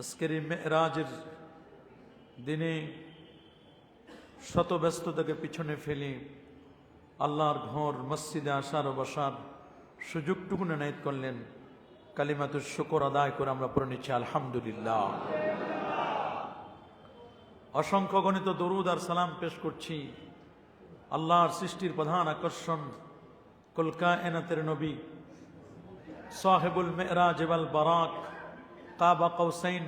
আজকের এই মেরাজের দিনে শত ব্যস্ততাকে পিছনে ফেলে আল্লাহর ঘর মসজিদে আসার ও বসার সুযোগটুকু এনায়েত করলেন। কালিমাতুর শুকর আদায় করে আমরা পড়ে নিচ্ছি আলহামদুলিল্লাহ। অসংখ্য গণিত দরুদ আর সালাম পেশ করছি আল্লাহর সৃষ্টির প্রধান আকর্ষণ কুল কায়নাতের নবী সাহেবুল মেরাজ ওয়াল বারাক কাবা কৌসাইন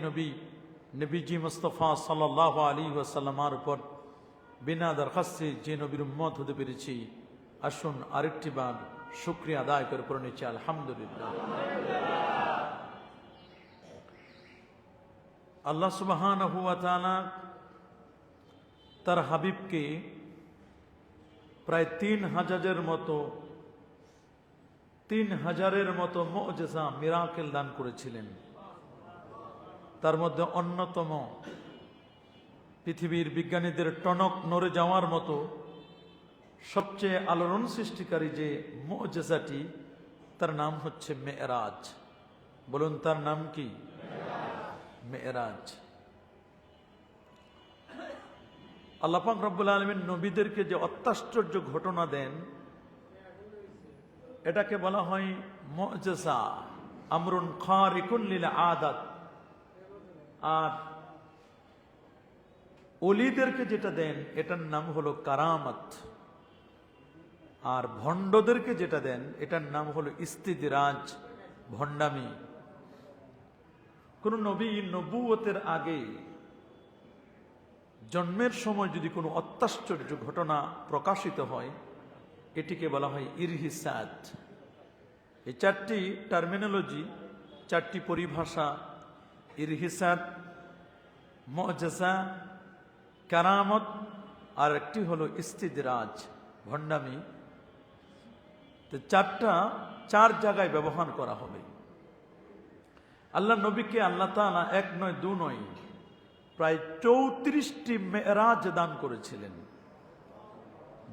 নবীজি মুস্তাফা সাল্লাল্লাহু আলাইহি ওয়াসাল্লামের উপর বিনা দরখাস্তে যে নবীর উম্মত হতে পেরেছি, আসুন আরেকটি বার শুকরিয়া আদায় করে পড়ে নিচ্ছি আলহামদুলিল্লাহ। আল্লাহ সুবহানাহু ওয়া তাআলা তার হাবিবকে প্রায় 3000-এর মতো মুআজিজা মিরাকেল দান করেছিলেন। তার মধ্যে অন্যতম পৃথিবীর বিজ্ঞানীদের টনক নড়ে যাওয়ার মতো সবচেয়ে আলোড়ন সৃষ্টিকারী যে মুআজিজাটি, তার নাম হচ্ছে মেরাজ। বলুন, তার নাম কি? মেরাজ। আল্লাহ পাক রব্বুল আলামিন নবীদেরকে যে অত্যাশ্চর্য ঘটনা দেন, এটাকে বলা হয় মুআজিজা, আমরুন খারিকুন লিল আদাত। আর ওলিদেরকে যেটা দেন এটার নাম হলো কারামাত। আর ভণ্ডদেরকে যেটা দেন এটার নাম হলো ইস্তিদরাজ, ভণ্ডামি। কোন নবী নবুয়তের আগে জন্মের সময় যদি কোনো অত্যাশ্চর্য ঘটনা প্রকাশিত হয়, এটিকে বলা হয় ইরহিসাদ। এই চারটি টার্মিনোলজি, চারটি পরিভাষা, ইরহিসাদ, মুআজিজা, কারামত, আর একটি হলো ইস্তিদরাজ, ভণ্ডামি। তো চার জায়গায় ব্যবহার করা হবে। আল্লাহ নবীকে আল্লাহ তাআলা এক নয় দু নয় প্রায় 34টি মেরাজ দান করেছিলেন,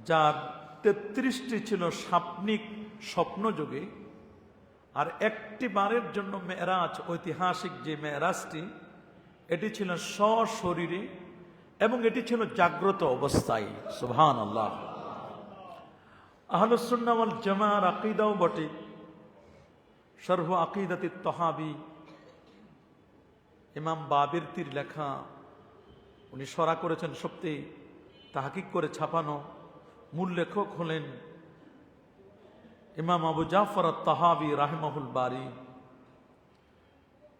যার 33টি ছিল সাপনিক স্বপ্নযোগে, আর একটি বারের জন্য মেরাজ, ঐতিহাসিক যে মেরাজটি, এটি ছিল সশরীরে এবং এটি ছিল জাগ্রত অবস্থায়। সুবহানাল্লাহ। আহলুস সুন্নাহ ওয়াল জামাআর আকীদাও বটে। শরহ আকীদাতুত তাহাবী, ইমাম বাবিরতির লেখা, উনি শরা করেছেন সত্যি, তাহকিক করে ছাপানো। মূল লেখক হলেন ইমাম আবু জাফর আত-তাহাবী রাহিমাহুল বারী।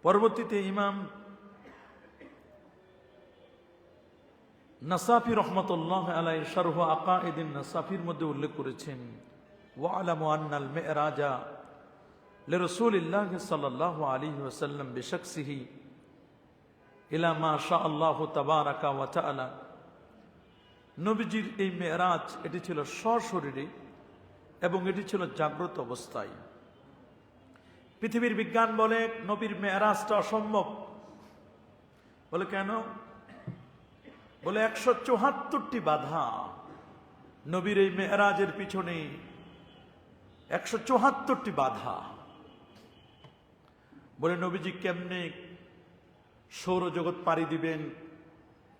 পরবর্তীতে ইমাম নাসাফি রহমতুল্লাহ আলাইহি শরহ আকাঈদিন নাসাফির মধ্যে উল্লেখ করেছেন, ওয়া'লামু আন্নাল মি'রাজা লিরাসূলিল্লাহি সাল্লাল্লাহু আলাইহি ওয়াসাল্লাম বিশখসিহি ইলা মা শাআল্লাহু তাবারাকা ওয়া তাআলা। নবীজির এই মেরাজ, এটি ছিল সশরীরে এবং এটি ছিল জাগ্রত অবস্থায়। পৃথিবীর বিজ্ঞান বলে নবীর মেরাজটা অসম্ভব। বলে কেন? বলে 174টি বাধা নবীর এই মেরাজের পিছনে, 174টি বাধা। বলে নবীজি কেমনে সৌরজগৎ পাড়ি দিবেন,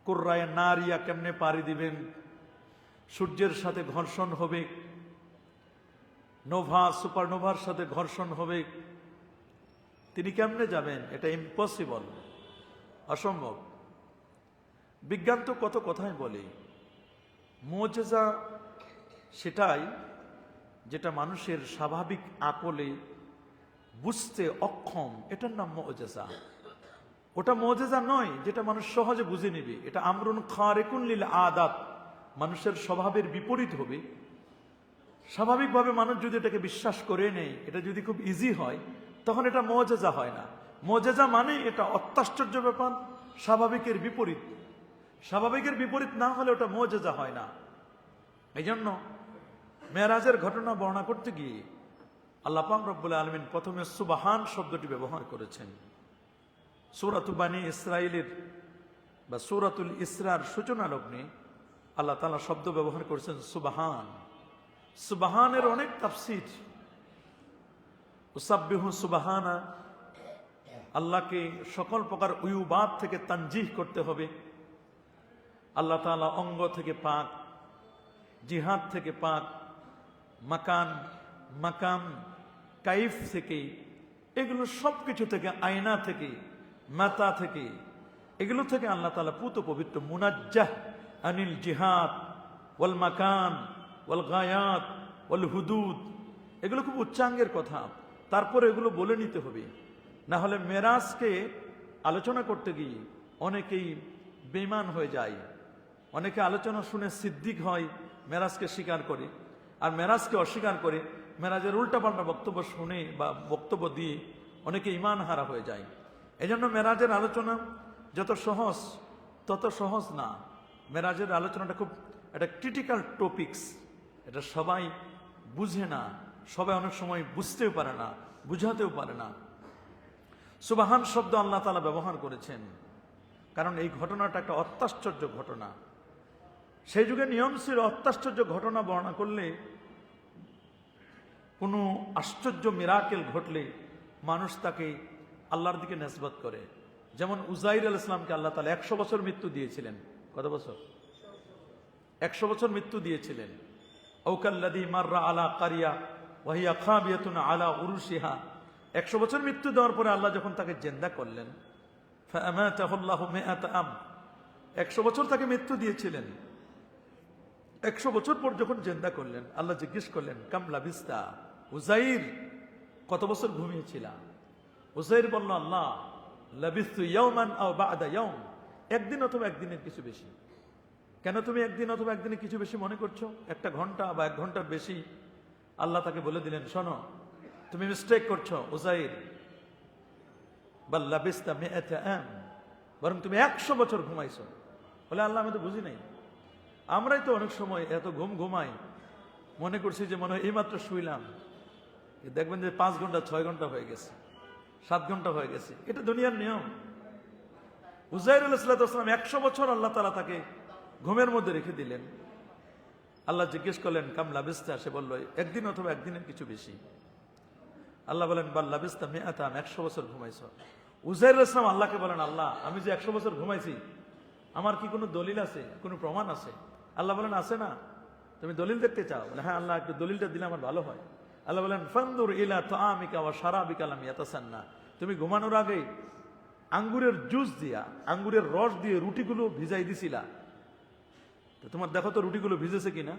কুররায়ে নারিয়া কেমনে পাড়ি দিবেন, সূর্যের সাথে ঘর্ষণ হবে, নোভা সুপারনোভার সাথে ঘর্ষণ হবে, তিনি কেমনে যাবেন? এটা ইম্পসিবল, অসম্ভব। বিজ্ঞান তো কত কথাই বলে। মুআজিজা সেটাই যেটা মানুষের স্বাভাবিক আকলে বুঝতে অক্ষম, এটার নাম মুআজিজা। ওটা মুআজিজা নয় যেটা মানুষ সহজে বুঝে নেবে। এটা আমরুন খারিকুন লিল আদাত, মানুষের স্বভাবের বিপরীত হবে। স্বাভাবিকভাবে মানুষ যদি এটাকে বিশ্বাস করে নেয়, এটা যদি খুব ইজি হয়, তখন এটা মুআজিজা হয় না। মুআজিজা মানে এটা অত্যাশ্চর্য ব্যাপার, স্বাভাবিকের বিপরীত। স্বাভাবিকের বিপরীত না হলে ওটা মুআজিজা হয় না। এই জন্য মেরাজের ঘটনা বর্ণনা করতে গিয়ে আল্লাহ পাক রব্বুল আলামিন প্রথমে সুবহান শব্দটি ব্যবহার করেছেন। সূরাতুল বানী ইসরাঈলের বা সূরাতুল ইসরার সূচনা লগ্নে আল্লাহ তাআলা শব্দ ব্যবহার করেছেন সুবহান। সুবহানের অনেক তাফসীর। উসাব্বিহু সুবহানা আল্লাহকে সকল প্রকার উয়ুবাদ থেকে তানজিহ করতে হবে। আল্লাহ তাআলা অঙ্গ থেকে পাক, জিহাদ থেকে পাক, মাকান, মাকাম, কাইফ থেকে, এগুলো সব কিছু থেকে, আয়না থেকে, মাতা থেকে, এগুলো থেকে আল্লাহ তাআলা পুত পবিত্র। মুনাজ্জাহ আনিল জিহাদ ওয়াল মাকান ওয়াল গায়াত ওয়াল হুদুদ, এগুলো খুব উচ্চাঙ্গের কথা। তারপরে এগুলো বলে নিতে হবে, না হলে মেরাজকে আলোচনা করতে গিয়ে অনেকেই বেঈমান হয়ে যায়। অনেকে আলোচনা শুনে সিদ্দিক হয়, মেরাজকে স্বীকার করে, আর মেরাজকে অস্বীকার করে মেরাজের উল্টাপাল্টা বক্তব্য শুনে বা বক্তব্য দিয়ে অনেকে ঈমান হারা হয়ে যায়। এজন্য মেরাজের আলোচনা যত সহজ তত সহজ না। মেরাজের আলোচনাটা খুব একটা ক্রিটিক্যাল টপিকস, এটা সবাই বুঝে না, সবাই অনেক সময় বুঝতেও পারে না, বুঝাতেও পারে না। সুবহান শব্দ আল্লাহ তাআলা ব্যবহার করেছেন, কারণ এই ঘটনাটা একটা অত্যাশ্চর্য ঘটনা। সেই যুগে নিয়ম ছিল অত্যাশ্চর্য ঘটনা বর্ণনা করলে, কোনো আশ্চর্য মিরাকেল ঘটলে মানুষ তাকে আল্লাহর দিকে নেসবত করে। যেমন উজাইর আলাইহিস সালামকে আল্লাহ তাআলা 100 বছর মৃত্যু দিয়েছিলেন। কত বছর? 100 বছর মৃত্যু দিয়েছিলেন। আউকাল্লাযী মাররা আলা কারিয়া ওয়া হিয়া খাবিয়াতুন আলা উরুশিহা, 100 বছর মৃত্যু দেওয়ার পরে আল্লাহ যখন তাকে জিন্দা করলেন, ফাআমাতাহুল্লাহু মিআতা আম, 100 বছর তাকে মৃত্যু দিয়েছিলেন। 100 বছর পর যখন জিন্দা করলেন, আল্লাহ জিজ্ঞেস করলেন, কাম লাবিস্তা, উজাইর কত বছর ঘুমিয়েছিলা? উজাইর বলল, আল্লাহ লাবিস্তু ইয়াওমান আও বা'দা ইয়াওম, একদিন অথবা একদিনের কিছু বেশি। কেন তুমি একদিন অথবা একদিনের কিছু বেশি মনে করছো? 1 ঘন্টা বা 1 ঘন্টার বেশি? আল্লাহ তাকে বলে দিলেন, শোনো, তুমি মিস্টেক করছো উজাইর, বাল লাবিস্তা মিআতা আম, বরং তুমি 100 বছর ঘুমাইছো। বলে, আল্লাহ আমি তো বুঝি নাই। আমরাই তো অনেক সময় এত ঘুমাই, মনে করছি যে মনে হয় এইমাত্র শুইলাম, দেখবেন যে 5 ঘন্টা 6 ঘন্টা হয়ে গেছে, 7 ঘন্টা হয়ে গেছে। এটা দুনিয়ার নিয়ম। উজাইর আলাইহিস সালাম 100 বছর আল্লাহ তাআলা তাকে ঘুমের মধ্যে রেখে দিলেন। আল্লাহ জিজ্ঞেস করলেন, কাম লাবিস্তা, সে বলল একদিন অথবা একদিনের কিছু বেশি। আল্লাহ বলেন, বাল লাবিস্তা মিআতা আম, 100 বছর ঘুমাইছো। উজাইর আলাইহিস সালাম আল্লাহকে বলেন, আল্লাহ আমি যে 100 বছর ঘুমাইছি, আমার কি কোনো দলিল আছে, কোনো প্রমাণ আছে? আল্লাহ বলেন, আছে না? তুমি দলিল দেখতে চাও? বলে, হ্যাঁ আল্লাহ, একটু দলিলটা দিলে আমার ভালো হয়। আল্লাহ বলেন, ফানদুর ইলা তাআমিকা ওয়া শারাবিকা লাম ইয়াতাসান্না, তুমি ঘুমানোর আগে আঙ্গুরের জুস দিয়া, আঙ্গুরের রস দিয়ে রুটিগুলো ভিজাই দিছিলা, তো তোমার দেখো তো রুটিগুলো ভিজেছে কিনা?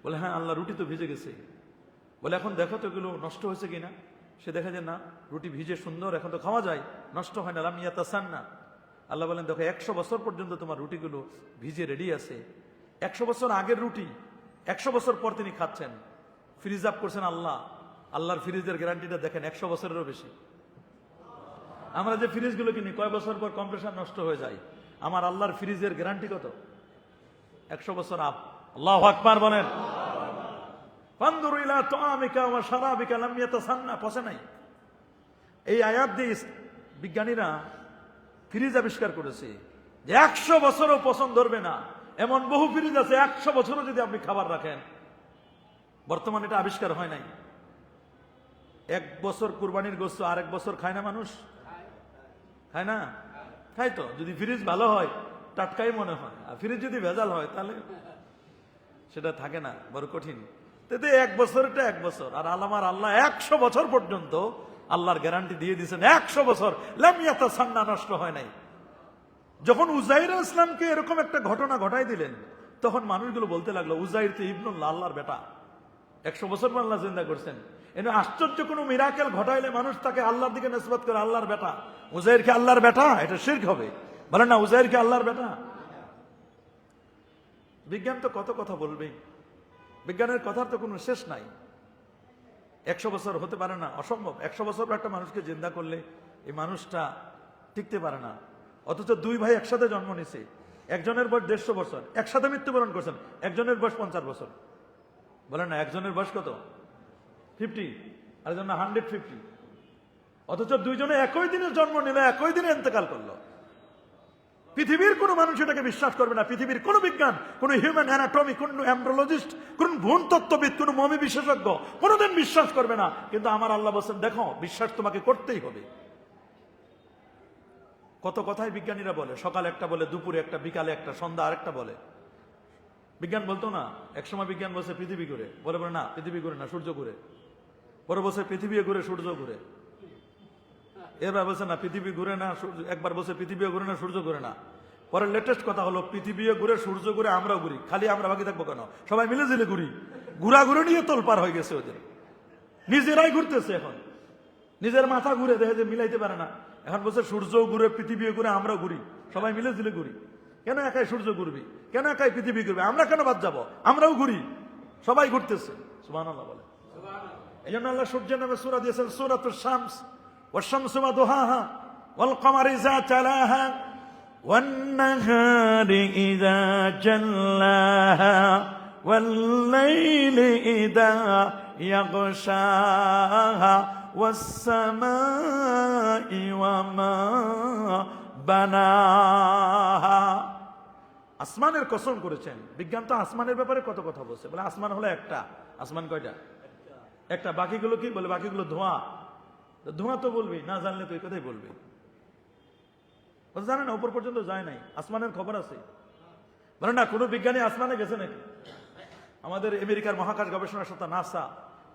বলে, হ্যাঁ আল্লাহ, রুটি তো ভিজে গেছে। বলে, এখন দেখো তো এগুলো নষ্ট হয়েছে কিনা? সে দেখা যায় না, রুটি ভিজে সুন্দর, এখন তো খাওয়া যায়, নষ্ট হয় না। লাম ইয়াতাসান্না, আল্লাহ বলেন, দেখো 100 বছর পর্যন্ত তোমার রুটিগুলো ভিজে রেডি আছে। 100 বছর আগের রুটি 100 বছর পর তিনি খাচ্ছেন, ফ্রিজ আপ করছেন আল্লাহ। আল্লাহর ফ্রিজের গ্যারান্টিটা দেখেন, 100 বছরেরও বেশি। আমরা যে ফ্রিজগুলো কিনি, কয় বছর পর কম্প্রেসার নষ্ট হয়ে যায়, আমার আল্লাহর ফ্রিজের গ্যারান্টি কত? 100 বছর আপ। আল্লাহু আকবার বলেন। ফানদুর ইলা তাআমিকা ওয়া শারাবিকা লাম ইয়াতাসান্না, পচে নাই। এই আয়াত দিয়ে বিজ্ঞানীরা ফ্রিজ আবিষ্কার করেছে যে 100 বছরও পচন ধরবে না, এমন বহু ফ্রিজ আছে 100 বছরও যদি আপনি খাবার রাখেন। বর্তমানে এটা আবিষ্কার হয় নাই। 1 বছর কুরবানির গোশত আর 1 বছর খায় না মানুষ? খায় না? খায় তো। যদি ফ্রিজ ভালো হয় টাটকাই মনে হয়, আর ফ্রিজ যদি ভেজাল হয় তাহলে সেটা থাকে না, বড় কঠিন। তাতে 1 বছরটা 1 বছর, আর আল্লাহ 100 বছর পর্যন্ত আল্লাহর গ্যারান্টি দিয়ে দিয়েছেন। 100 বছর লাম ইয়াতাসান্না, নষ্ট হয় নাই। যখন উজাইর আলাইহিস সালামকে এরকম একটা ঘটনা ঘটাই দিলেন, তখন মানুষগুলো বলতে লাগলো, উজাইর তো ইবনুল্লাহ, আল্লাহর বেটা। 100 বছর পর আল্লাহ জিন্দা করছেন। এনে আশ্চর্য কোনো মিরাকেল ঘটাইলে মানুষ তাকে আল্লাহর দিকে নিসবত করে, আল্লাহর বেটা। উজাইরকে আল্লাহর বেটা, এটা শিরক হবে। বলেন না, উজাইরকে আল্লাহর বেটা। বিজ্ঞান তো কত কথা বলবে, বিজ্ঞানের কথার তো কোনো শেষ নাই। 100 বছর হতে পারে না, অসম্ভব। 100 বছর একটা মানুষকে জিন্দা করলে এই মানুষটা টিকতে পারে না। অথচ 2 ভাই একসাথে জন্ম নিছে, একজনের বয়স 150 বছর, একসাথে মৃত্যুবরণ করছেন, একজনের বয়স 50 বছর। বলেন না, একজনের বয়স কত? 50, আর একজন 150। অথচ 2 জনে একই দিনে জন্ম নিল, একই দিনে ইন্তেকাল করলো। পৃথিবীর কোনো মানুষ এটাকে বিশ্বাস করবে না। পৃথিবীর কোনো বিজ্ঞান, কোনো হিউম্যান অ্যানাটমি, কোনো এমব্রোলজিস্ট, কোন ভ্রূণতত্ত্ববিদ, কোন মমি বিশেষজ্ঞ কোনোদিন বিশ্বাস করবে না। কিন্তু আমার আল্লাহ বলেন, দেখো, বিশ্বাস তোমাকে করতেই হবে। কত কথাই বিজ্ঞানীরা বলে, সকালে একটা বলে, দুপুরে একটা, বিকালে একটা, সন্ধ্যা আরেকটা বলে। বিজ্ঞান বলতো না, একসময় বিজ্ঞান বলছে পৃথিবী ঘুরে, বলে না পৃথিবী ঘুরে না, সূর্য ঘুরে। পরে বলছে পৃথিবী ঘুরে, সূর্য ঘুরে। এবার বলছে না পৃথিবী ঘুরে না, একবার বলছে পৃথিবী ঘুরে না, সূর্য ঘুরে না। পরে লেটেস্ট কথা হলো পৃথিবী ঘুরে, সূর্য ঘুরে, আমরাও ঘুরি। খালি আমরা বাকি থাকবো কেন? সবাই মিলে জিলে ঘুরি। ঘুরা ঘুরে নিয়ে তোলপার হয়ে গেছে ওদের, নিজেরাই ঘুরতেছে। এখন নিজের মাথা ঘুরে দেখে যে মিলাইতে পারে না। এখন বলছে সূর্য ঘুরে, পৃথিবী ঘুরে, আমরাও ঘুরি, সবাই মিলে জিলে ঘুরি। কেন একাই সূর্য ঘুরবি? কেন একাই পৃথিবী ঘুরবে? আমরা কেন বাদ যাবো? আমরাও ঘুরি, সবাই ঘুরতেছে। সুবহানাল্লাহ বলে। এই জন্য আল্লাহ সূর্যের নামে সূরা দিয়েছেন সূরাতুশ শামস, ওয়াশ-শামসু ওয়া দুহাহা, ওয়াল কমারি ইযা তালাহা, ওয়ান নাহারি ইযা জাল্লাহা, ওয়াল লাইলি ইযা ইয়াগশাহা, ওয়াস সামাই ওয়া মা বানাহা। আসমানের কসম করেছেন। বিজ্ঞান তো আসমানের ব্যাপারে কত কথা বলছে। বলে আসমান হলো একটা। আসমান কয়টা? একটা। বাকিগুলো কি বলে? বাকিগুলো ধোঁয়া। ধোঁয়া তো বলবি না, জানলে তো এই কথাই বলবি। জানে না, উপর পর্যন্ত যায় নাই, আসমানের খবর আছে। বলে না কোনো বিজ্ঞানী আসমানে গেছে নাকি? আমাদের আমেরিকার মহাকাশ গবেষণা সংস্থা নাসা,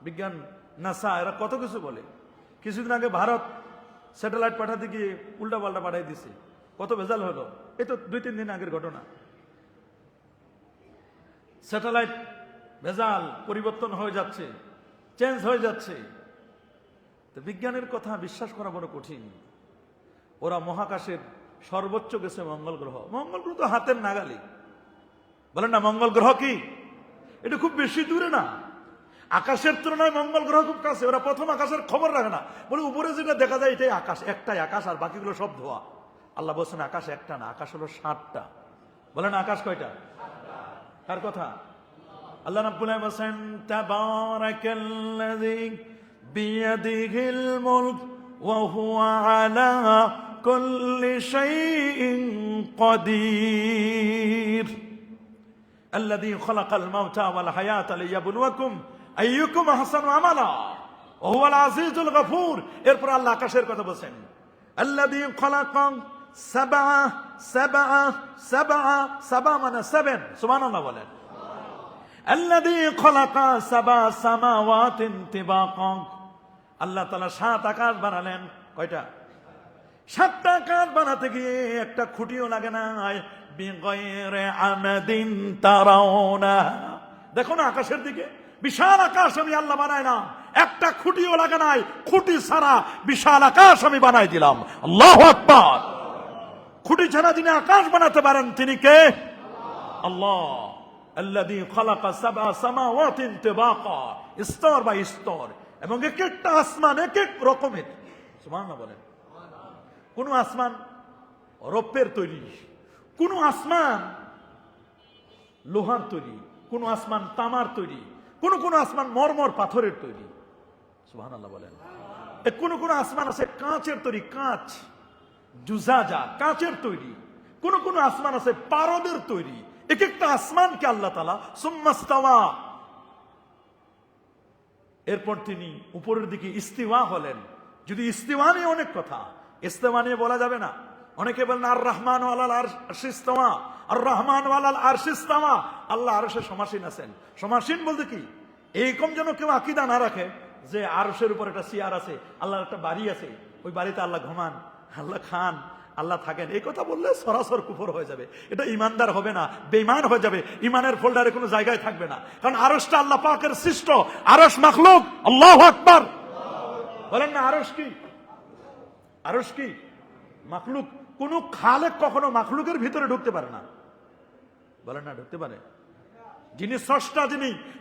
বিজ্ঞান নাসা, এরা কত কিছু বলে। কিছুদিন আগে ভারত স্যাটেলাইট পাঠাতে গিয়ে উল্টা পাল্টা পাঠাই দিছে, কত ভেজাল হলো। এই তো 2-3 দিন আগের ঘটনা। স্যাটেলাইট ভেজাল, পরিবর্তন হয়ে যাচ্ছে, চেঞ্জ হয়ে যাচ্ছে। তো বিজ্ঞানের কথা বিশ্বাস করা বড় কঠিন। ওরা মহাকাশের সর্বোচ্চ গেছে মঙ্গল গ্রহ। মঙ্গল গ্রহ তো হাতের নাগালি। বলেন না মঙ্গল গ্রহ কি? এটা খুব বেশি দূরে না, আকাশের তুলনায় মঙ্গল গ্রহ খুব কাছে। ওরা প্রথম আকাশের খবর রাখে না, বলে উপরে যেটা দেখা যায় এটাই আকাশ, একটাই আকাশ, আর বাকিগুলো সব ধোয়া। আল্লাহ বলছেন আকাশ একটা না, আকাশ হলো 7টা। বলেন আকাশ কয়টা? কার কথা? আল্লাহ রাব্বুল আলামিন বলেন তাবারাকাল্লাযী বিয়াদিহিল মুলক ওয়া হুয়া আলা কুল্লি শাইইন কাদির আল্লাযী খালাকাল মাউতা ওয়াল হায়াতা লিয়াবলুয়াকুম আইয়ুকুম আহসানু আমালা ওয়া হুয়াল আজিজুল গফুর। এরপর আল্লাহ আকাশের কথা বলেন আল্লাযী খালাকা সাবা মানে 7। সুবহানাল্লাহ বলেন। আল্লাযী খালাকা সাবা সামাওয়াতিন তিবাকা। আল্লাহ তাআলা 7 আকাশ বানালেন। কয়টা? 7টা আকাশ বানাতে গিয়ে একটা খুঁটিও লাগে না। বিগাইরি আমাদিন তারাউনা। দেখো না আকাশের দিকে, বিশাল আকাশ আমি আল্লাহ বানাই না, একটা খুঁটিও লাগে নাই। খুঁটি ছাড়া বিশাল আকাশ আমি বানাই দিলাম। আল্লাহু আকবার। খুঁটি ছাড়া যিনি আকাশ বানাতে পারেন তিনি কে? আল্লাহ। আল্লাযী খালাকা সাবা সামাওয়াতিন তিবাকা, স্তর বাই স্তর, এবং এক একটা আসমান এক এক রকমের। সুবহানাল্লাহ বলেন। কোন আসমান রৌপ্যের তৈরি, কোন আসমান লোহার তৈরি, কোন আসমান তামার তৈরি, কোন কোন আসমান মরমর পাথরের তৈরি। সুবহানাল্লাহ বলেন। কোন কোন আসমান আছে কাঁচের তৈরি, কাঁচ জুজাজা, কাঁচের তৈরি। কোন কোন আসমান আছে পারদের তৈরি। এক একটা আসমানকে আল্লাহ তাআলা সুম্মাস্তাওয়া, এরপর তিনি উপরের দিকে ইস্তিওয়া হলেন। যদি ইস্তিওয়া নিয়ে অনেক কথা, ইস্তিওয়া নিয়ে বলা যাবে না। অনেকে বলেন আর রহমান ওয়ালাল আরশি ইস্তাওয়া, আর রহমান ওয়ালাল আরশি ইস্তাওয়া। আল্লাহ আরশে সমাসীন আছেন। সমাসীন বলতে কি? এইরকম যেন কেউ আকীদা না রাখে যে আরশের উপর একটা চেয়ার আছে, আল্লাহর একটা বাড়ি আছে, ওই বাড়িতে আল্লাহ ঘুমান, আল্লাহ খান, আল্লাহ থাকেন। এই কথা বললে সরাসর কুফর হয়ে যাবে। এটা ইমানদার হবে না, বেঈমান হয়ে যাবে। ইমানের ফোল্ডারে কোনো জায়গায় থাকবে না। কারণ আরশটা আল্লাহ পাকের সৃষ্ট, আরশ মাখলুক। আল্লাহু আকবার বলেন না। আরশ কি? আরশ কি? মাখলুক। কোন খালেক কখনো মাখলুকের ভিতরে ঢুকতে পারে না। বলেন না ঢুকতে পারে? যিনি স্রষ্টা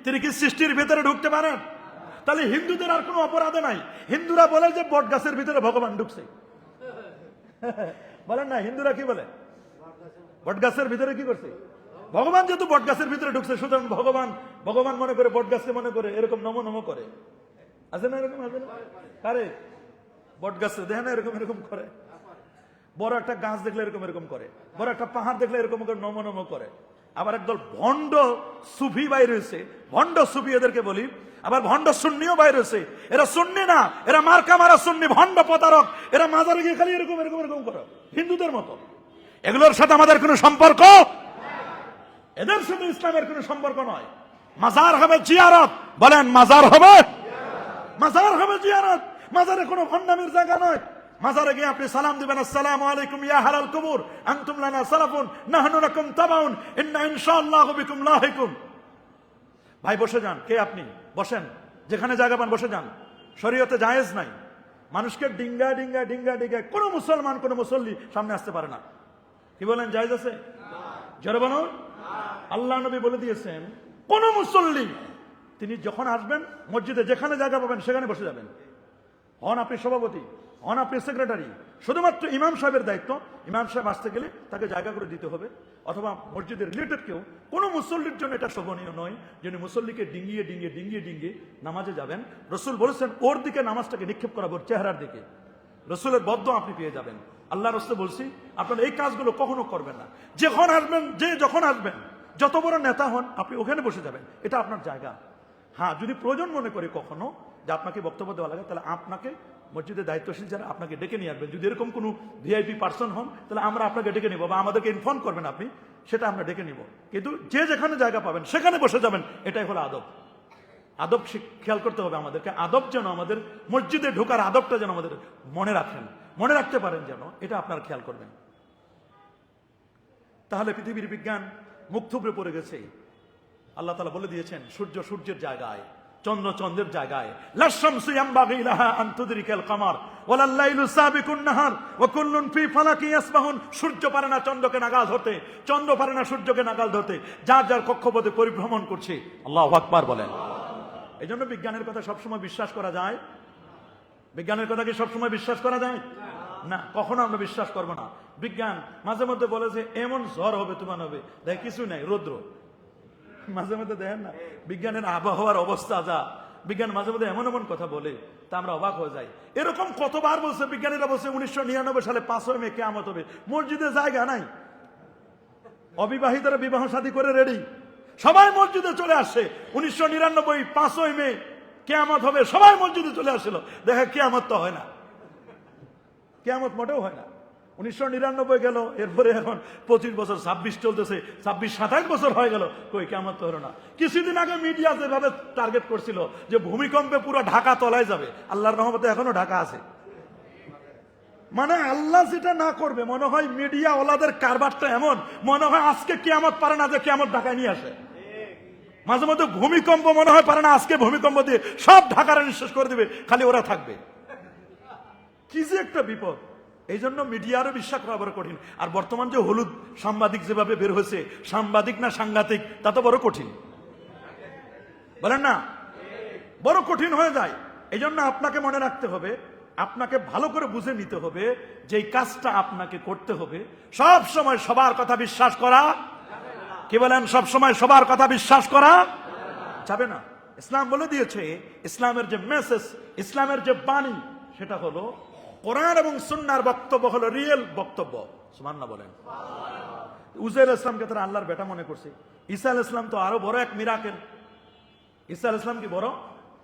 তিনি কি সৃষ্টির ভিতরে ঢুকতে পারেন? তাহলে হিন্দুদের আর কোনো অপরাধ নাই। হিন্দুরা বলে যে বট গাছের ভিতরে ভগবান ঢুকছে। বলেন না হিন্দুরা কি বলে? বট গাছের ভিতরে কি করছে? ভগবান যেহেতু বট গাছের ভিতরে ঢুকছে, সুতরাং ভগবান মনে করে বট গাছকে মনে করে এরকম নমো নমো করে। আছে না এরকম? আছে না? কারে? বট গাছে দেখে না এরকম এরকম করে। বড় একটা গাছ দেখলে এরকম এরকম করে, বড় একটা পাহাড় দেখলে এরকম করে নমো নমো করে। আবার একদল ভণ্ড সুফি বাইর হয়েছে, ভণ্ড সুফি এদেরকে বলি, আবার ভণ্ড সুন্নিও বাইর হয়েছে। এরা সুন্নি না, এরা মার্কা মারা সুন্নি, ভণ্ড প্রতারক। এরা মাজারে গিয়ে খালি এরকম এরকম এরকম করো হিন্দুদের মতো। এগুলোর সাথে আমাদের কোনো সম্পর্ক, এদের সাথে ইসলামের কোনো সম্পর্ক নয়। মাজার হবে জিয়ারত, বলেন মাজার হবে, মাজার হবে জিয়ারত। মাজারে কোনো ভণ্ডামির জায়গা নয়। মাজারে গিয়ে আপনি সালাম দিবেন, আসসালামু আলাইকুম ইয়া হালাল কুবুর আনতুম লানা সালাফুন নাহনু লাকুম তাবাউন ইন্না ইনশাআল্লাহু বিকুম লাহিকুম। ভাই বসে যান, কে আপনি? বসেন, যেখানে জায়গা পান বসে যান। শরীয়তে জায়েজ নাই মানুষকে ডিঙ্গা ডিঙ্গা ডিঙ্গা ডিঙ্গা কোন মুসলমান কোন মুসল্লি সামনে আসতে পারে না। কি বলেন, জায়েজ আছে? জোরে বলুন। আল্লাহ নবী বলে দিয়েছেন কোন মুসল্লি তিনি যখন আসবেন মসজিদে যেখানে জায়গা পাবেন সেখানে বসে যাবেন। হন আপনি সভাপতি, হন আপনি সেক্রেটারি, শুধুমাত্র ইমাম সাহেবের দায়িত্ব, ইমাম সাহেব আসতে গেলে তাকে জায়গা করে দিতে হবে। অথবা মসজিদের রিলেটেড কেউ, কোনো মুসল্লির জন্য এটা শোভনীয় নয় যিনি মুসল্লিকে ডিঙ্গিয়ে ডিঙ্গিয়ে ডিঙ্গিয়ে ডিঙ্গিয়ে নামাজে যাবেন। রসুল বলেছেন ওর দিকে নামাজটাকে নিক্ষেপ করাবো, চেহারার দিকে। রসুলের বদ্ধ আপনি পেয়ে যাবেন। আল্লাহ রসুল বলছি আপনারা এই কাজগুলো কখনো করবেন না। যখন আসবেন, যখন আসবেন, যত বড় নেতা হন আপনি ওখানে বসে যাবেন, এটা আপনার জায়গা। হ্যাঁ, যদি প্রয়োজন মনে করে কখনো যে আপনাকে বক্তব্য দেওয়া লাগে, তাহলে আপনাকে মসজিদের দায়িত্বশীল যারা আপনাকে ডেকে নিয়ে আসবেন। যদি এরকম কোনো ভিআইপি পার্সন হন তাহলে আমরা আপনাকে ডেকে নিব, বা আমাদেরকে ইনফর্ম করবেন আপনি, সেটা আমরা ডেকে নিব। কিন্তু যে যেখানে জায়গা পাবেন সেখানে বসে যাবেন, এটাই হলো আদব। আদব খেয়াল করতে হবে আমাদেরকে। আদব যেন আমাদের মসজিদে ঢোকার আদবটা যেন আমাদের মনে রাখেন, মনে রাখতে পারেন যেন, এটা আপনারা খেয়াল করবেন। তাহলে পৃথিবীর বিজ্ঞান মুখ থুবড়ে পড়ে গেছে। আল্লাহ তাআলা বলে দিয়েছেন সূর্য সূর্যের জায়গায়, চন্দ্র চন্দ্রের জায়গায়। লাশামসু ইয়ামবাগি লাহা আন তুদরিকাল কামার ওয়ালাল লাইলু সাবিকুন নাহার ওয়া কুল্লুন ফি ফালাকি ইয়াসবাহুন। সূর্য পারে না চন্দ্রকে নাগাল ধরতে, চন্দ্র পারে না সূর্যকে নাগাল ধরতে, যার যার কক্ষপথে পরিভ্রমণ করছে। আল্লাহু আকবার বলেন। এই জন্য বিজ্ঞানের কথা সবসময় বিশ্বাস করা যায়? বিজ্ঞানের কথা কি সবসময় বিশ্বাস করা যায়? না, কখনো আমরা বিশ্বাস করবো না। বিজ্ঞান মাঝে মধ্যে বলে যে এমন ঝড় হবে, তুফান হবে, দেখ কিছু নাই, রৌদ্র। মাঝে মধ্যে দেখেন না বিজ্ঞানের আবহাওয়ার অবস্থা যা, বিজ্ঞান মাঝে মধ্যে এমন এমন কথা বলে তা আমরা অবাক হয়ে যাই। এরকম কতবার বলছে বিজ্ঞানীরা, বলছে 1999 সালে 5 মে কিয়ামত হবে, মসজিদে জায়গা নাই, অবিবাহিতরা বিবাহ শাদী করে রেডি, সবাই মসজিদে চলে আসছে। 1999 5 মে কিয়ামত হবে, সবাই মসজিদে চলে আসছিল। দেখে কিয়ামত তো হয় না, কিয়ামত মোটেও হয় না। 1999 গেল, এরপরে এখন 25 বছর, 26 চলতেছে, 26-27 বছর হয়ে গেল, কই কিয়ামত তো হলো না। কিছুদিন আগে মিডিয়া যেভাবে টার্গেট করছিল যে ভূমিকম্পে পুরো ঢাকা তলায় যাবে, আল্লাহর রহমতে এখনো ঢাকা আছে। মানে আল্লাহ যেটা না করবে, মনে হয় মিডিয়া ওলাদের কারবারটা এমন, মনে হয় আজকে কিয়ামত পারে না যে কিয়ামত ঢাকায় নিয়ে আসে। মাঝে মধ্যে ভূমিকম্প মনে হয় পারে না আজকে ভূমিকম্প দিয়ে সব ঢাকারা নিঃশেষ করে দিবে, খালি ওরা থাকবে। কি যে একটা বিপদ। এই জন্য মিডিয়ারও বিশ্বাস করা বড় কঠিন। আর বর্তমান যে হলুদ সাংবাদিক যেভাবে বের হয়েছে, সাংবাদিক না সাংঘাতিক, তা তো বড় কঠিন, বলেন না? বড় কঠিন হয়ে যায়। এই জন্য আপনাকে মনে রাখতে হবে, আপনাকে ভালো করে বুঝে নিতে হবে যে এই কাজটা আপনাকে করতে হবে। সব সময় সবার কথা বিশ্বাস করা, কি বলেন, সব সময় সবার কথা বিশ্বাস করা যাবে না। ইসলাম বলে দিয়েছে, ইসলামের যে মেসেজ, ইসলামের যে বাণী, সেটা হলো কোরআন এবং সুন্নাহর বক্তব্য হলো রিয়েল বক্তব্য। সুবহানাল্লাহ বলেন। উজাইর ইসলামকে তারা আল্লাহর বেটা মনে করছে। ঈসা আলাইহিস সালাম তো আরো বড় এক মিরাকেল। ঈসা আলাইহিস সালাম কি বড়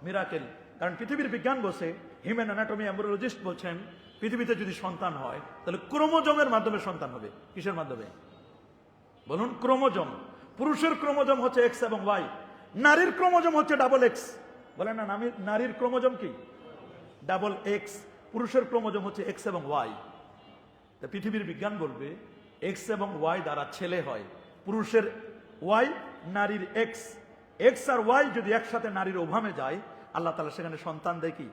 মিরাকেল? কারণ পৃথিবীর বিজ্ঞান বলছে, হিউম্যান অ্যানাটমি এমব্রিওলজিস্ট বলছেন, পৃথিবীতে যদি সন্তান হয় তাহলে ক্রোমোজোমের মাধ্যমে সন্তান হবে। কিসের মাধ্যমে বলুন? ক্রোমোজোম। পুরুষের ক্রোমোজোম হচ্ছে এক্স এবং ওয়াই, নারীর ক্রোমোজোম হচ্ছে ডাবল এক্স। বলেন না, নারীর ক্রোমোজোম কি? Double x. পুরুষের ক্রোমোজোম হচ্ছে এক্স এবং ওয়াই। পৃথিবীর বিজ্ঞান বলবে এক্স এবং ওয়াই দ্বারা ছেলে হয়। পুরুষের ওয়াই, নারীর এক্স। এক্স আর ওয়াই যদি একসাথে নারীর ওভামে যায়, আল্লাহ তাআলা সেখানে সন্তান দেয় কি?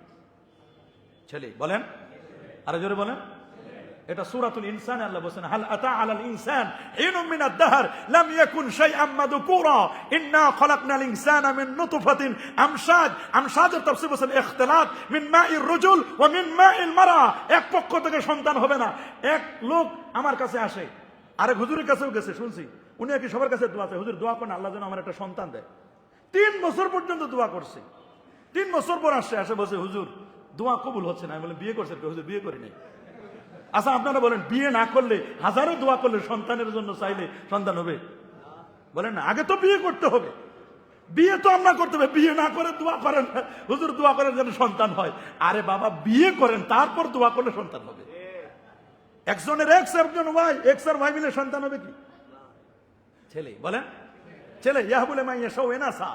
ছেলে। বলেন আরো জোরে বলেন। এটা সূরাতুল ইনসান, আল্লাহ বলেন হাল আতা আলাল ইনসান হিনুম মিনাদ দাহর লাম ইয়াকুন শাইআম মাযকুরা ইন্না খলাকনাল ইনসানা মিন নুতফাতিন আমশাজ। আমশাজের তাফসীর বলেন ইখতিলাত মিন মাইর রুজুল ওয়া মিন মাইল মারা। এক পক্ষ থেকে সন্তান হবে না। এক লোক আমার কাছে আসে, আরেক হুজুরের কাছেও গেছে, শুনছি উনি কি সবার কাছে দোয়া চায়, হুজুর দোয়া করেন আল্লাহ যেন আমার একটা সন্তান দেয়। 3 বছর পর্যন্ত দোয়া করছে। 3 বছর পর আসে বসে, হুজুর দোয়া কবুল হচ্ছে না। আমি বলি বিয়ে করছেন? হুজুর বিয়ে করি নাই। আচ্ছা আপনারা বলেন, বিয়ে না করলে, হাজারো দোয়া করলে, সন্তানের জন্য চাইলে সন্তান হবে? বলেন না, আগে তো বিয়ে করতে হবে। বিয়ে তো আমরা করতে হবে, বিয়ে না করে দোয়া করেন হুজুর, দোয়া করেন যেন সন্তান হয়। আরে বাবা, বিয়ে করেন, তারপর দোয়া করলে সন্তান হবে। একজনের এক্স, একজন ওয়াই, এক্স আর ওয়াই মিলে সন্তান হবে কি? ছেলে, বলেন ছেলে। ইয়াহবুলে মাইয়া শাও এনাসা,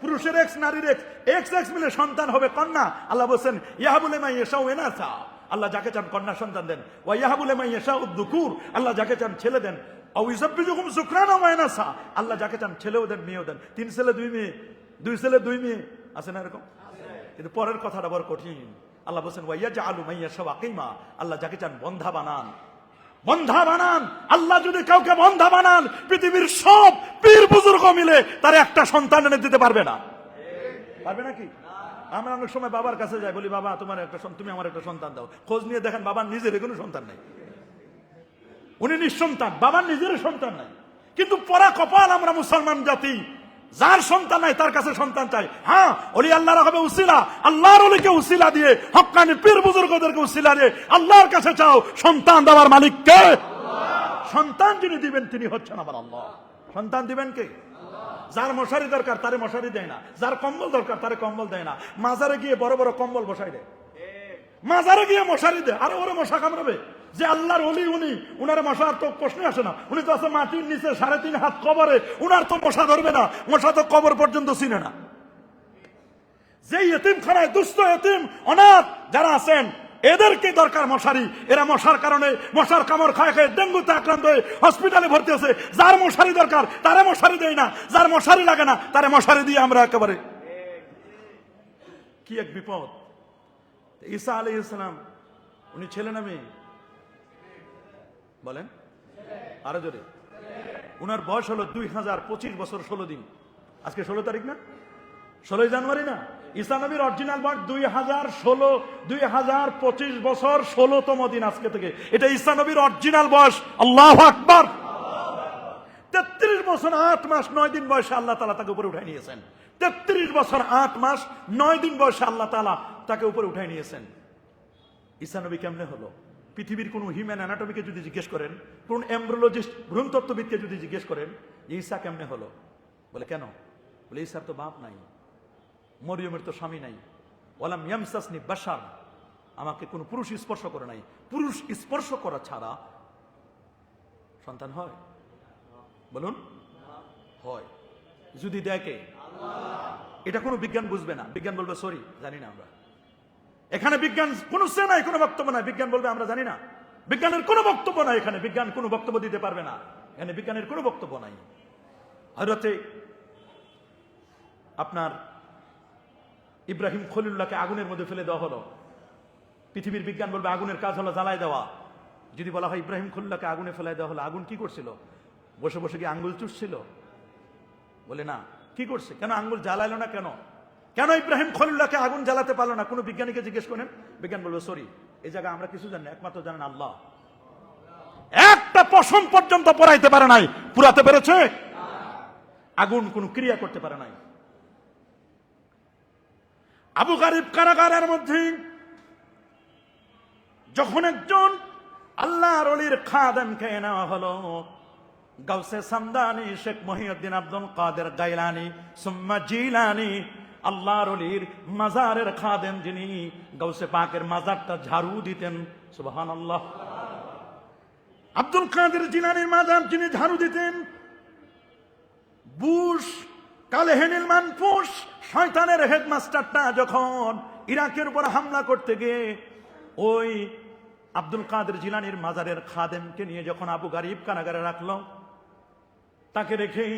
পুরুষের এক্স, নারীর এক্স, এক্স এক্স মিলে সন্তান হবে কন্যা। আল্লাহ বলছেন ইয়াহবুলে মাইয়া শাও এনাসা, আল্লাহ যাকে চান কন্যা সন্তান দেন। ওয়া ইয়াহবুলে মাইয়া শাও দুকুর, আল্লাহ যাকে চান ছেলে দেন। আল্লাহ যাকে চান ছেলেও দেন, মেয়েও দেন। 3 ছেলে 2 মেয়ে, 2 ছেলে 2 মেয়ে, আছে না এরকম? কিন্তু পরের কথাটা বড় কঠিন। আল্লাহ বলছেন ওয়াইয়াজআলু মাইয়াশাউ আকিমা, আল্লাহ যাকে চান বন্ধা বানান, বন্ধা বানান। আল্লাহ যদি কাউকে বন্ধা বানান, পৃথিবীর সব পীর বুজুর্গ মিলে তার একটা সন্তান এনে দিতে পারবে না। পারবে নাকি? আমরা অনেক সময় বাবার কাছে যাই, বলি বাবা তোমার একটা, তুমি আমার একটা সন্তান দাও। খোঁজ নিয়ে দেখেন বাবার নিজের কোনো সন্তান নাই, উনি নিঃসন্তান, বাবার নিজের সন্তান নাই। কিন্তু পরা কপাল আমরা মুসলমান জাতি, যার সন্তান নাই তার কাছে সন্তান চাই। হ্যাঁ, ওলি আল্লাহর হবে উসিলা, আল্লাহর ওলিকে উসিলা দিয়ে, হক্কানি পীর বুজুর্গদেরকে উসিলা দিয়ে আল্লাহর কাছে চাও। সন্তান দেওয়ার মালিক কে? সন্তান যিনি দিবেন তিনি হচ্ছেন আমার আল্লাহ। সন্তান দিবেন কে? যার মশারি দরকার তারে মশারি দেয় না, যার কম্বল দরকার তারে কম্বল দেয় না। মাজারে গিয়ে বড় বড় কম্বল বসাই দেয়, মাজারে গিয়ে মশারি দেয়। আরে ওরে মশা কামড়াবে? যে আল্লাহর ওলি, উনি, উনার মশার তো প্রশ্ন আসে না। উনি তো আছে মাটির নিচে 3.5 হাত কবরে, উনার তো মশা ধরবে না। মশা তো কবর পর্যন্ত চিনে না। যে ইতিমখানায় দুস্থ ইতিম অনাথ যারা আছেন, এদেরকে দরকার মশারি। এরা মশার কারণে, মশার কামড় খায় খায় ডেঙ্গুতে আক্রান্ত হয়ে হসপিটালে ভর্তি আছে। যার মশারি দরকার তারে মশারি দেয় না, যার মশারি লাগে না তারে মশারি দিয়ে আমরা একেবারে। কি এক বিপদ! ঈসা আলাইহিস সালাম, উনি ছেলে না মেয়ে? বলেন আরো জোরে। উনার বয়স হলো 2025 বছর 16 দিন। আজকে 16 তারিখ না, 16 জানুয়ারি না? ঈসা নবীর অরিজিনাল বয়স 2025 বছর 16তম দিন আজকে থেকে। এটা ঈসা নবীর অরিজিনাল বয়স। আল্লাহু আকবার। 33 বছর 8 মাস 9 দিন বয়সে আল্লাহ তাআলা তাকে উপরে উঠাই নিয়েছেন। 33 বছর 8 মাস 9 দিন বয়সে আল্লাহ তাআলা তাকে উপরে উঠাই নিয়েছেন। ঈসা নবী কেমনে হলো? পৃথিবীর কোন হিউম্যান অ্যানাটমিকে যদি জিজ্ঞেস করেন, কোন এমব্রিওলজিস্ট, ভ্রূণতত্ত্ববিদকে যদি জিজ্ঞেস করেন ঈসা কেমনে হলো, বলে কেন? বলে ঈসার তো বাপ নাই, মরিয়মের তো স্বামী নাই, ওয়ালাম ইয়ামসাসনি বাশার, আমাকে কোন পুরুষ স্পর্শ করে নাই। পুরুষ স্পর্শ করা ছাড়া সন্তান হয়? বলুন, হয়। যদি দেখে, এটা কোনো বিজ্ঞান বুঝবে না। বিজ্ঞান বলবে সরি, জানি না আমরা। এখানে বিজ্ঞান কোন নাই, কোনো বক্তব্য নাই। বিজ্ঞান বলবে আমরা জানি না। বিজ্ঞানের কোনো বক্তব্য নাই এখানে। বিজ্ঞান কোনো বক্তব্য দিতে পারবে না এখানে। বিজ্ঞানের কোনো বক্তব্য নাই। হযরতে আপনার ইব্রাহিম খলিলুল্লাহকে আগুনের মধ্যে ফেলে দেওয়া হলো। পৃথিবীর বিজ্ঞান বলবে আগুনের কাজ হলো জ্বালায় দেওয়া। যদি বলা হয় ইব্রাহিম খলিলুল্লাহকে আগুনে ফেলাই দেওয়া হলো, আগুন কি করছিল? বসে বসে কি আঙ্গুল চুষছিল? বলে না। কি করছে? কেন আঙ্গুল জ্বালাইলো না? কেন কেন ইব্রাহিম খলিলুল্লাহকে আগুন জ্বালাতে পারলো না? কোনো বিজ্ঞানীকে জিজ্ঞেস করেন, বিজ্ঞান বলবে সরি, এই জায়গায় আমরা কিছু জানি না, একমাত্র জানেন আল্লাহ। একটা পশম পর্যন্ত পড়াইতে পারে নাই, পুরাতে পেরেছে? আগুন কোন ক্রিয়া করতে পারে নাই। আবু গারিব কারাগারের মধ্যে যখন একজন আল্লাহর ওলির খাদেমকে নেওয়া হলো, গাউসে সামদানি শেখ মহিউদ্দিন আব্দুল কাদের গাইলানি সুম্মা জিলানি, আল্লাহর ওলির মাজারের খাদেম যিনি, গাউসে পাকের মাজারটা ঝাড়ু দিতেন। সুবহানাল্লাহ। আব্দুল কাদের জিলানির মাজার যিনি ঝাড়ু দিতেন, বুশ কালেহেনিল মানফুস শয়তানের হেডমাস্টারটা যখন ইরাকের উপর হামলা করতে গিয়ে ওই আব্দুল কাদের জিলানির মাজারের খাদেমকে নিয়ে যখন আবু গারিব কারাগারে রাখলো, তাকে রেখেই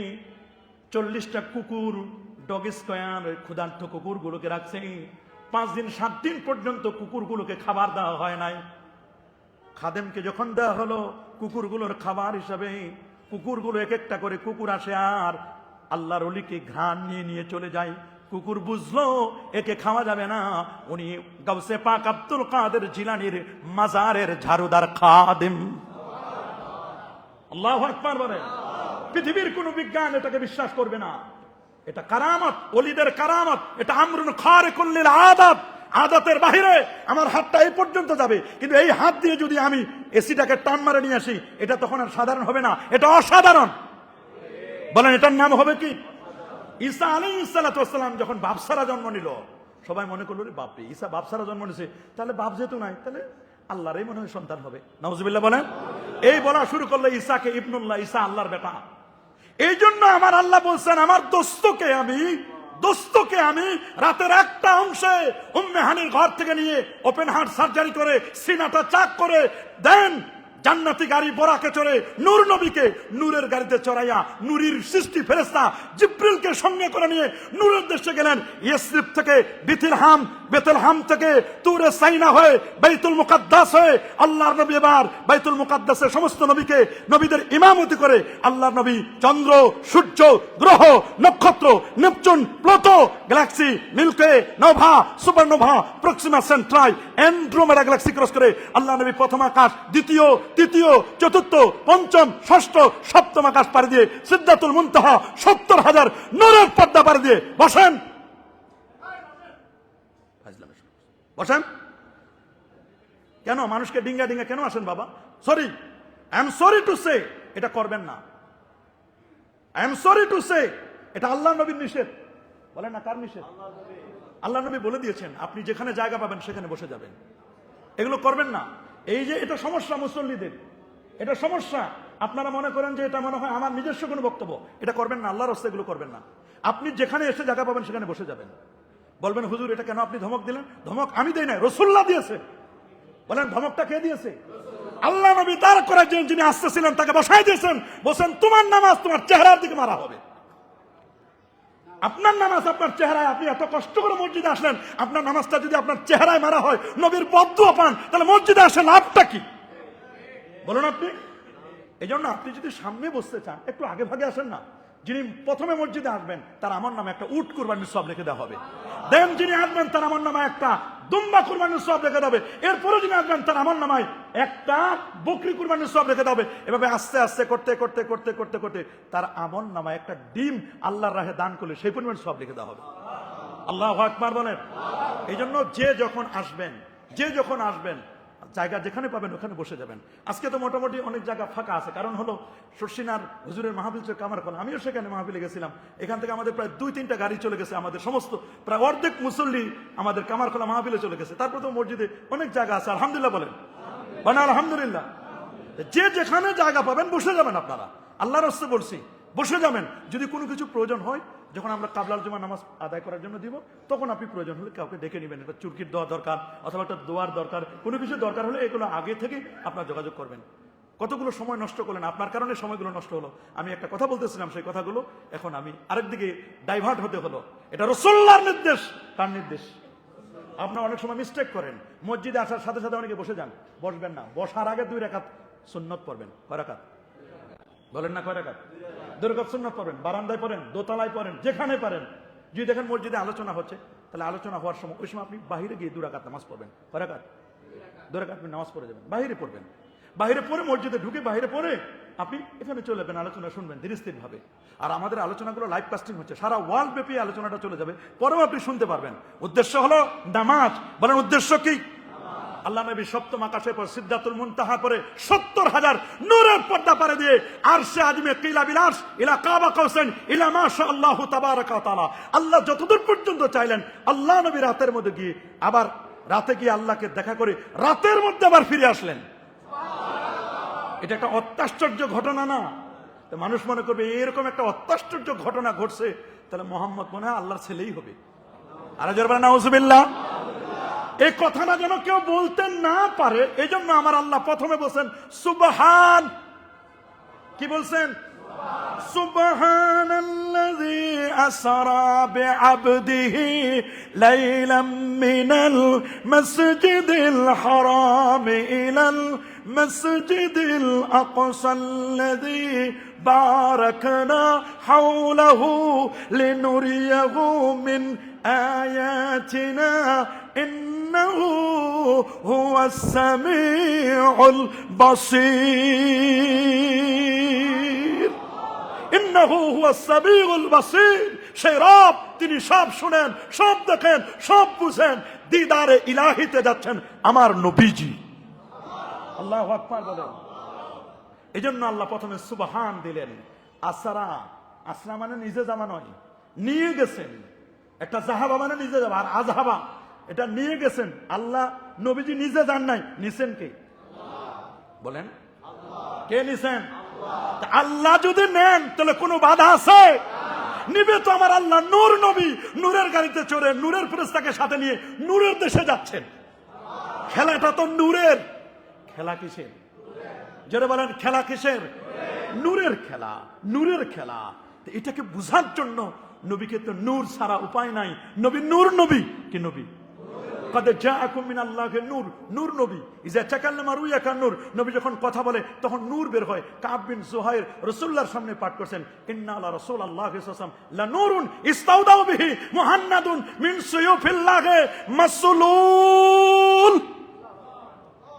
40টা কুকুর, ডগ স্কোয়ার, ক্ষুধার্ত কুকুরগুলোকে রাখছে। 5 দিন 7 দিন পর্যন্ত কুকুরগুলোকে খাবার দেওয়া হয় নাই। খাদেমকে যখন দেওয়া হলো কুকুরগুলোর খাবার হিসাবে, কুকুরগুলো এক একটা করে কুকুর আসে আর আল্লাহর ওলিকে ঘ্রাণ নিয়ে নিয়ে চলে যায়। কুকুর বুঝলো একে খাওয়া যাবে না, উনি গাউসে পাক আব্দুল কাদের জিলানির মাজারের ঝাড়ুদার খাদেম। আল্লাহু আকবার বলেন। পৃথিবীর কোন বিজ্ঞান এটাকে বিশ্বাস করবে না। এটা কারামত, ওলিদের কারামত। এটা আমরুন খারিকুল লিল আদাত। আদাতের বাহিরে আমার হাতটা এই পর্যন্ত যাবে, কিন্তু এই হাত দিয়ে যদি আমি এসিটাকে টান মারে নিয়ে আসি, এটা তখন আর সাধারণ হবে না, এটা অসাধারণ। বলেন এটার নাম হবে কি? ঈসা আলাইহিস সালাতু ওয়াস সালাম যখন বাপসারা জন্ম নিল, সবাই মনে করলো রে বাপরে, ঈসা বাপসারা জন্ম নিছে, তাহলে বাপ যেহেতু নাই, তাহলে আল্লাহরই মনে হয় সন্তান হবে। নাউজুবিল্লাহ বলেন। এই বলা শুরু করলো ঈসাকে ইবনুল্লাহ, ঈসা আল্লাহর বেটা। এই জন্য আমার আল্লাহ বলছেন, আমার দোস্তকে আমি রাতের একটা অংশে উম্মে হানির ঘর থেকে নিয়ে ওপেন হার্ট সার্জারি করে সিনাটা চাক করে দেন, জান্নাতি গাড়ি বোরাকে চড়ে নূর নবীকে নূরের গাড়িতে চড়াইয়া নূরের সৃষ্টি ফেরেশতা জিব্রিলকে সঙ্গে করে নিয়ে নূরের দেশে গেলেন। ইয়াসরিব থেকে বেথলহাম থেকে তুরে সাইনা হয়ে বাইতুল মুকাদ্দাস হয়ে আল্লাহর নবী এবার বাইতুল মুকাদ্দাসের সমস্ত নবীদের ইমামতি করে আল্লাহর নবী চন্দ্র, সূর্য, গ্রহ, নক্ষত্র, Neptune, Pluto, galaxy, milky, nova, supernova, Proxima Centauri, Andromeda galaxy cross করে আল্লাহ নবী প্রথম আকাশ, দ্বিতীয়, তৃতীয়, চতুর্থ, পঞ্চম, ষষ্ঠ, সপ্তম আকাশ পাড়ি দিয়ে সিদরাতুল মুনতাহা 70,000 নূরের পর্দা পাড়ি দিয়ে বসেন। কেন মানুষকে ডিঙ্গা কেন আসেন বাবা? Sorry, I am sorry to say, এটা করবেন না। I am sorry to say, এটা আল্লাহ নবীর নিষেধ। বলেন না, কার নিষেধ? আল্লাহ নবী বলে দিয়েছেন, আপনি যেখানে জায়গা পাবেন সেখানে বসে যাবেন। এগুলো করবেন না। এই যে এটা সমস্যা মুসল্লিদের, এটা সমস্যা। আপনারা মনে করেন যে এটা মনে হয় আমার নিজস্ব কোনো বক্তব্য, এটা করবেন না। আল্লাহর রাস্তায় এগুলো করবেন না। আপনি যেখানে এসে জায়গা পাবেন সেখানে বসে যাবেন। বলবেন হুজুর এটা কেন আপনি ধমক দিলেন? ধমক আমি দেই নাই, রাসূলুল্লাহ দিয়েছে। বলেন ধমকটা কে দিয়েছে? আল্লাহ নবী তার করে যিনি আসতেছিলেন তাকে বসাই দিয়েছেন, বলছেন তোমার নামাজ তোমার চেহারার দিকে মারা হবে। আপনার নামাজ আপনার চেহারায়, আপনি এত কষ্ট করে মসজিদে আসলেন, আপনার নামাজটা যদি আপনার চেহারায় মারা হয়, নবীর বদদুয়া পান, তাহলে মসজিদে আসে লাভটা কি? বলুন আপনি। এই জন্য আপনি যদি সামনে বসতে চান একটু আগে ভাগে আসেন না। যিনি প্রথমে মসজিদে আসবেন তার আমার নামে একটা উট কুরবানির সওয়াব লিখে দেওয়া হবে। দেন যিনি আসবেন তার আমার নামে একটা দুম্বা কুরবানির সওয়াব লিখে দেওয়া হবে। এরপরে যিনি আসবেন তার আমার নামায় একটা বকরি কুরবানির সওয়াব লিখে দেওয়া হবে। এভাবে আস্তে আস্তে করতে করতে করতে করতে করতে তার আমার নামায় একটা ডিম আল্লাহর রাহে দান করলে সেই পরিমাণ সওয়াব লিখে দেওয়া হবে। আল্লাহু আকবার বলেন। এই জন্য যে যখন আসবেন জায়গা যেখানে পাবেন ওখানে বসে যাবেন। আজকে তো মোটামুটি অনেক জায়গা ফাঁকা আছে, কারণ হলো শর্ষিনার হুজুরের মাহফিল কামারখানা, আমিও সেখানে মাহফিলে গেছিলাম। এখান থেকে আমাদের প্রায় 2-3টা গাড়ি চলে গেছে, আমাদের সমস্ত প্রায় অর্ধেক মুসল্লি আমাদের কামারখানা মাহফিলে চলে গেছে। তারপর তো মসজিদে অনেক জায়গা আছে, আলহামদুলিল্লাহ বলেন, মানে আলহামদুলিল্লাহ। যে যেখানে জায়গা পাবেন বসে যাবেন। আপনারা আল্লাহর রাস্তায় বলছি, বসে যাবেন। যদি কোনো কিছু প্রয়োজন হয়, যখন আমরা কাবলাল জুমা নামাজ আদায় করার জন্য দিব, তখন আপনি প্রয়োজন হলে কাউকে ডেকে নেবেন। একটা চুরকির দেওয়া দরকার অথবা একটা দোয়ার দরকার, কোনো কিছু দরকার হলে এগুলো আগে থেকে আপনার যোগাযোগ করবেন। কতগুলো সময় নষ্ট করলেন, আপনার কারণে সময়গুলো নষ্ট হলো। আমি একটা কথা বলতেছিলাম, সেই কথাগুলো এখন আমি আরেকদিকে ডাইভার্ট হতে হলো। এটা রাসূলুল্লাহর নির্দেশ। কার নির্দেশ? আপনারা অনেক সময় মিস্টেক করেন। মসজিদে আসার সাথে সাথে অনেকে বসে যান। বসবেন না। বসার আগে 2 রাকাত সুন্নত পড়বেন। কয় রাকাত? বলেন না, কয় রাকাত? 2 রাকাত সুন্নত পড়বেন। বারান্দায় পড়েন, দোতলায় পড়েন, যেখানে পারেন। যদি দেখেন মসজিদে আলোচনা হচ্ছে, তাহলে আলোচনা হওয়ার সময় ওই সময় আপনি বাহিরে গিয়ে 2 রাকাত নামাজ পড়বেন। কয় রাকাত? 2 রাকাত আপনি নামাজ পড়ে যাবেন। বাহিরে পড়বেন। বাহিরে পড়ে মসজিদে ঢুকে বাহিরে পড়ে আপনি এখানে চলে যাবেন, আলোচনা শুনবেন ধীরস্থির ভাবে। আর আমাদের আলোচনাগুলো লাইভ কাস্টিং হচ্ছে, সারা ওয়ার্ল্ড ব্যাপী আলোচনাটা চলে যাবে, পরেও আপনি শুনতে পারবেন। উদ্দেশ্য হলো নামাজ। বলেন উদ্দেশ্য কি? আল্লাহ নবী সপ্তম আকাশের পর সিদরাতুল মুনতাহা পরে 70,000 নূরের পর্দা পারে দিয়ে আরশে আযমে কিলা বিলাস ইলা কাবা কাউসাইন ইলা মাশাআল্লাহু তাবারাকা ওয়া তাআলা, আল্লাহ যতদূর পর্যন্ত চাইলেন, আল্লাহ নবী রাতের মধ্যে গিয়ে আবার রাতে গিয়ে আল্লাহকে দেখা করে রাতের মধ্যে আবার ফিরে আসলেন। এটা একটা অত্যাশ্চর্য ঘটনা না? তো মানুষ মনে করবে এরকম একটা অত্যাশ্চর্য ঘটনা ঘটছে, তাহলে মোহাম্মদ মনে হয় আল্লাহর ছেলেই হবে। আর জোরে নাউজুবিল্লাহ। এই কথাটা যেন কেউ বলতে না পারে, এই জন্য আমার আল্লাহ প্রথমে বলছেন সুবহান। কি বলছেন? সুবহানাল্লাযী আসরা বিআবদিহি লাইলাম মিনাল মাসজিদিল হারাম ইলাল মাসজিদিল আকসাল্লাযী বারাকনা হাওলাহু লিনুরিয়াহু মিন আয়াতিনা ইন্নাহু হুয়াস সামিউল বাসীর। ইন্নাহু হুয়াস সামিউল বাসীর। সেই রব, তিনি সব শুনেন, সব দেখেন, সব বুঝেন। দিদারে ইলাহিতে যাচ্ছেন আমার নবীজি। আল্লাহু আকবার বলেন। এই জন্য আল্লাহ প্রথমে সুবহান দিলেন। আসরা, আসরা মানে নিজে যাওয়া নয়, নিয়ে গেছেন। একটা জাহাবা মানে নিজে যাওয়া, আর আজহাবা এটা নিয়ে গেছেন। আল্লাহ নবীজি নিজে যান নাই, নিছেন কে? বলেন কে নিছেন? আল্লাহ যদি নেন তাহলে কোনো বাধা আছে? নিবে তো আমার আল্লাহ। নূর নবী নূরের গাড়িতে চড়ে নূরের ফেরেশতাকে সাথে নিয়ে নূরের দেশে যাচ্ছেন। খেলাটা তো নূরের। খেলা কিসের? যারা বলেন খেলা কিসের? নূরের খেলা, নূরের খেলা। তো এটাকে বুঝার জন্য নবীকে তো নূর ছাড়া উপায় নাই। নবী নূর নবী কি নবী? কদ জাআকুম মিনাল্লাহি নূর, নূর নবী। ইজা তাকাল্লামা রুয়াকা নূর, নবী যখন কথা বলে তখন নূর বের হয়। কাব বিন জুহাইর রাসূলুল্লাহর সামনে পাঠ করছেন, ইন্না লা রাসূলুল্লাহি সাল্লাল্লাহু আলাইহি ওয়াসাল্লাম লা নূরুন ইস্তাউদাউ বিহি মুহাম্মাদুন মিন সুয়ুফিল্লাহি মাসলুল।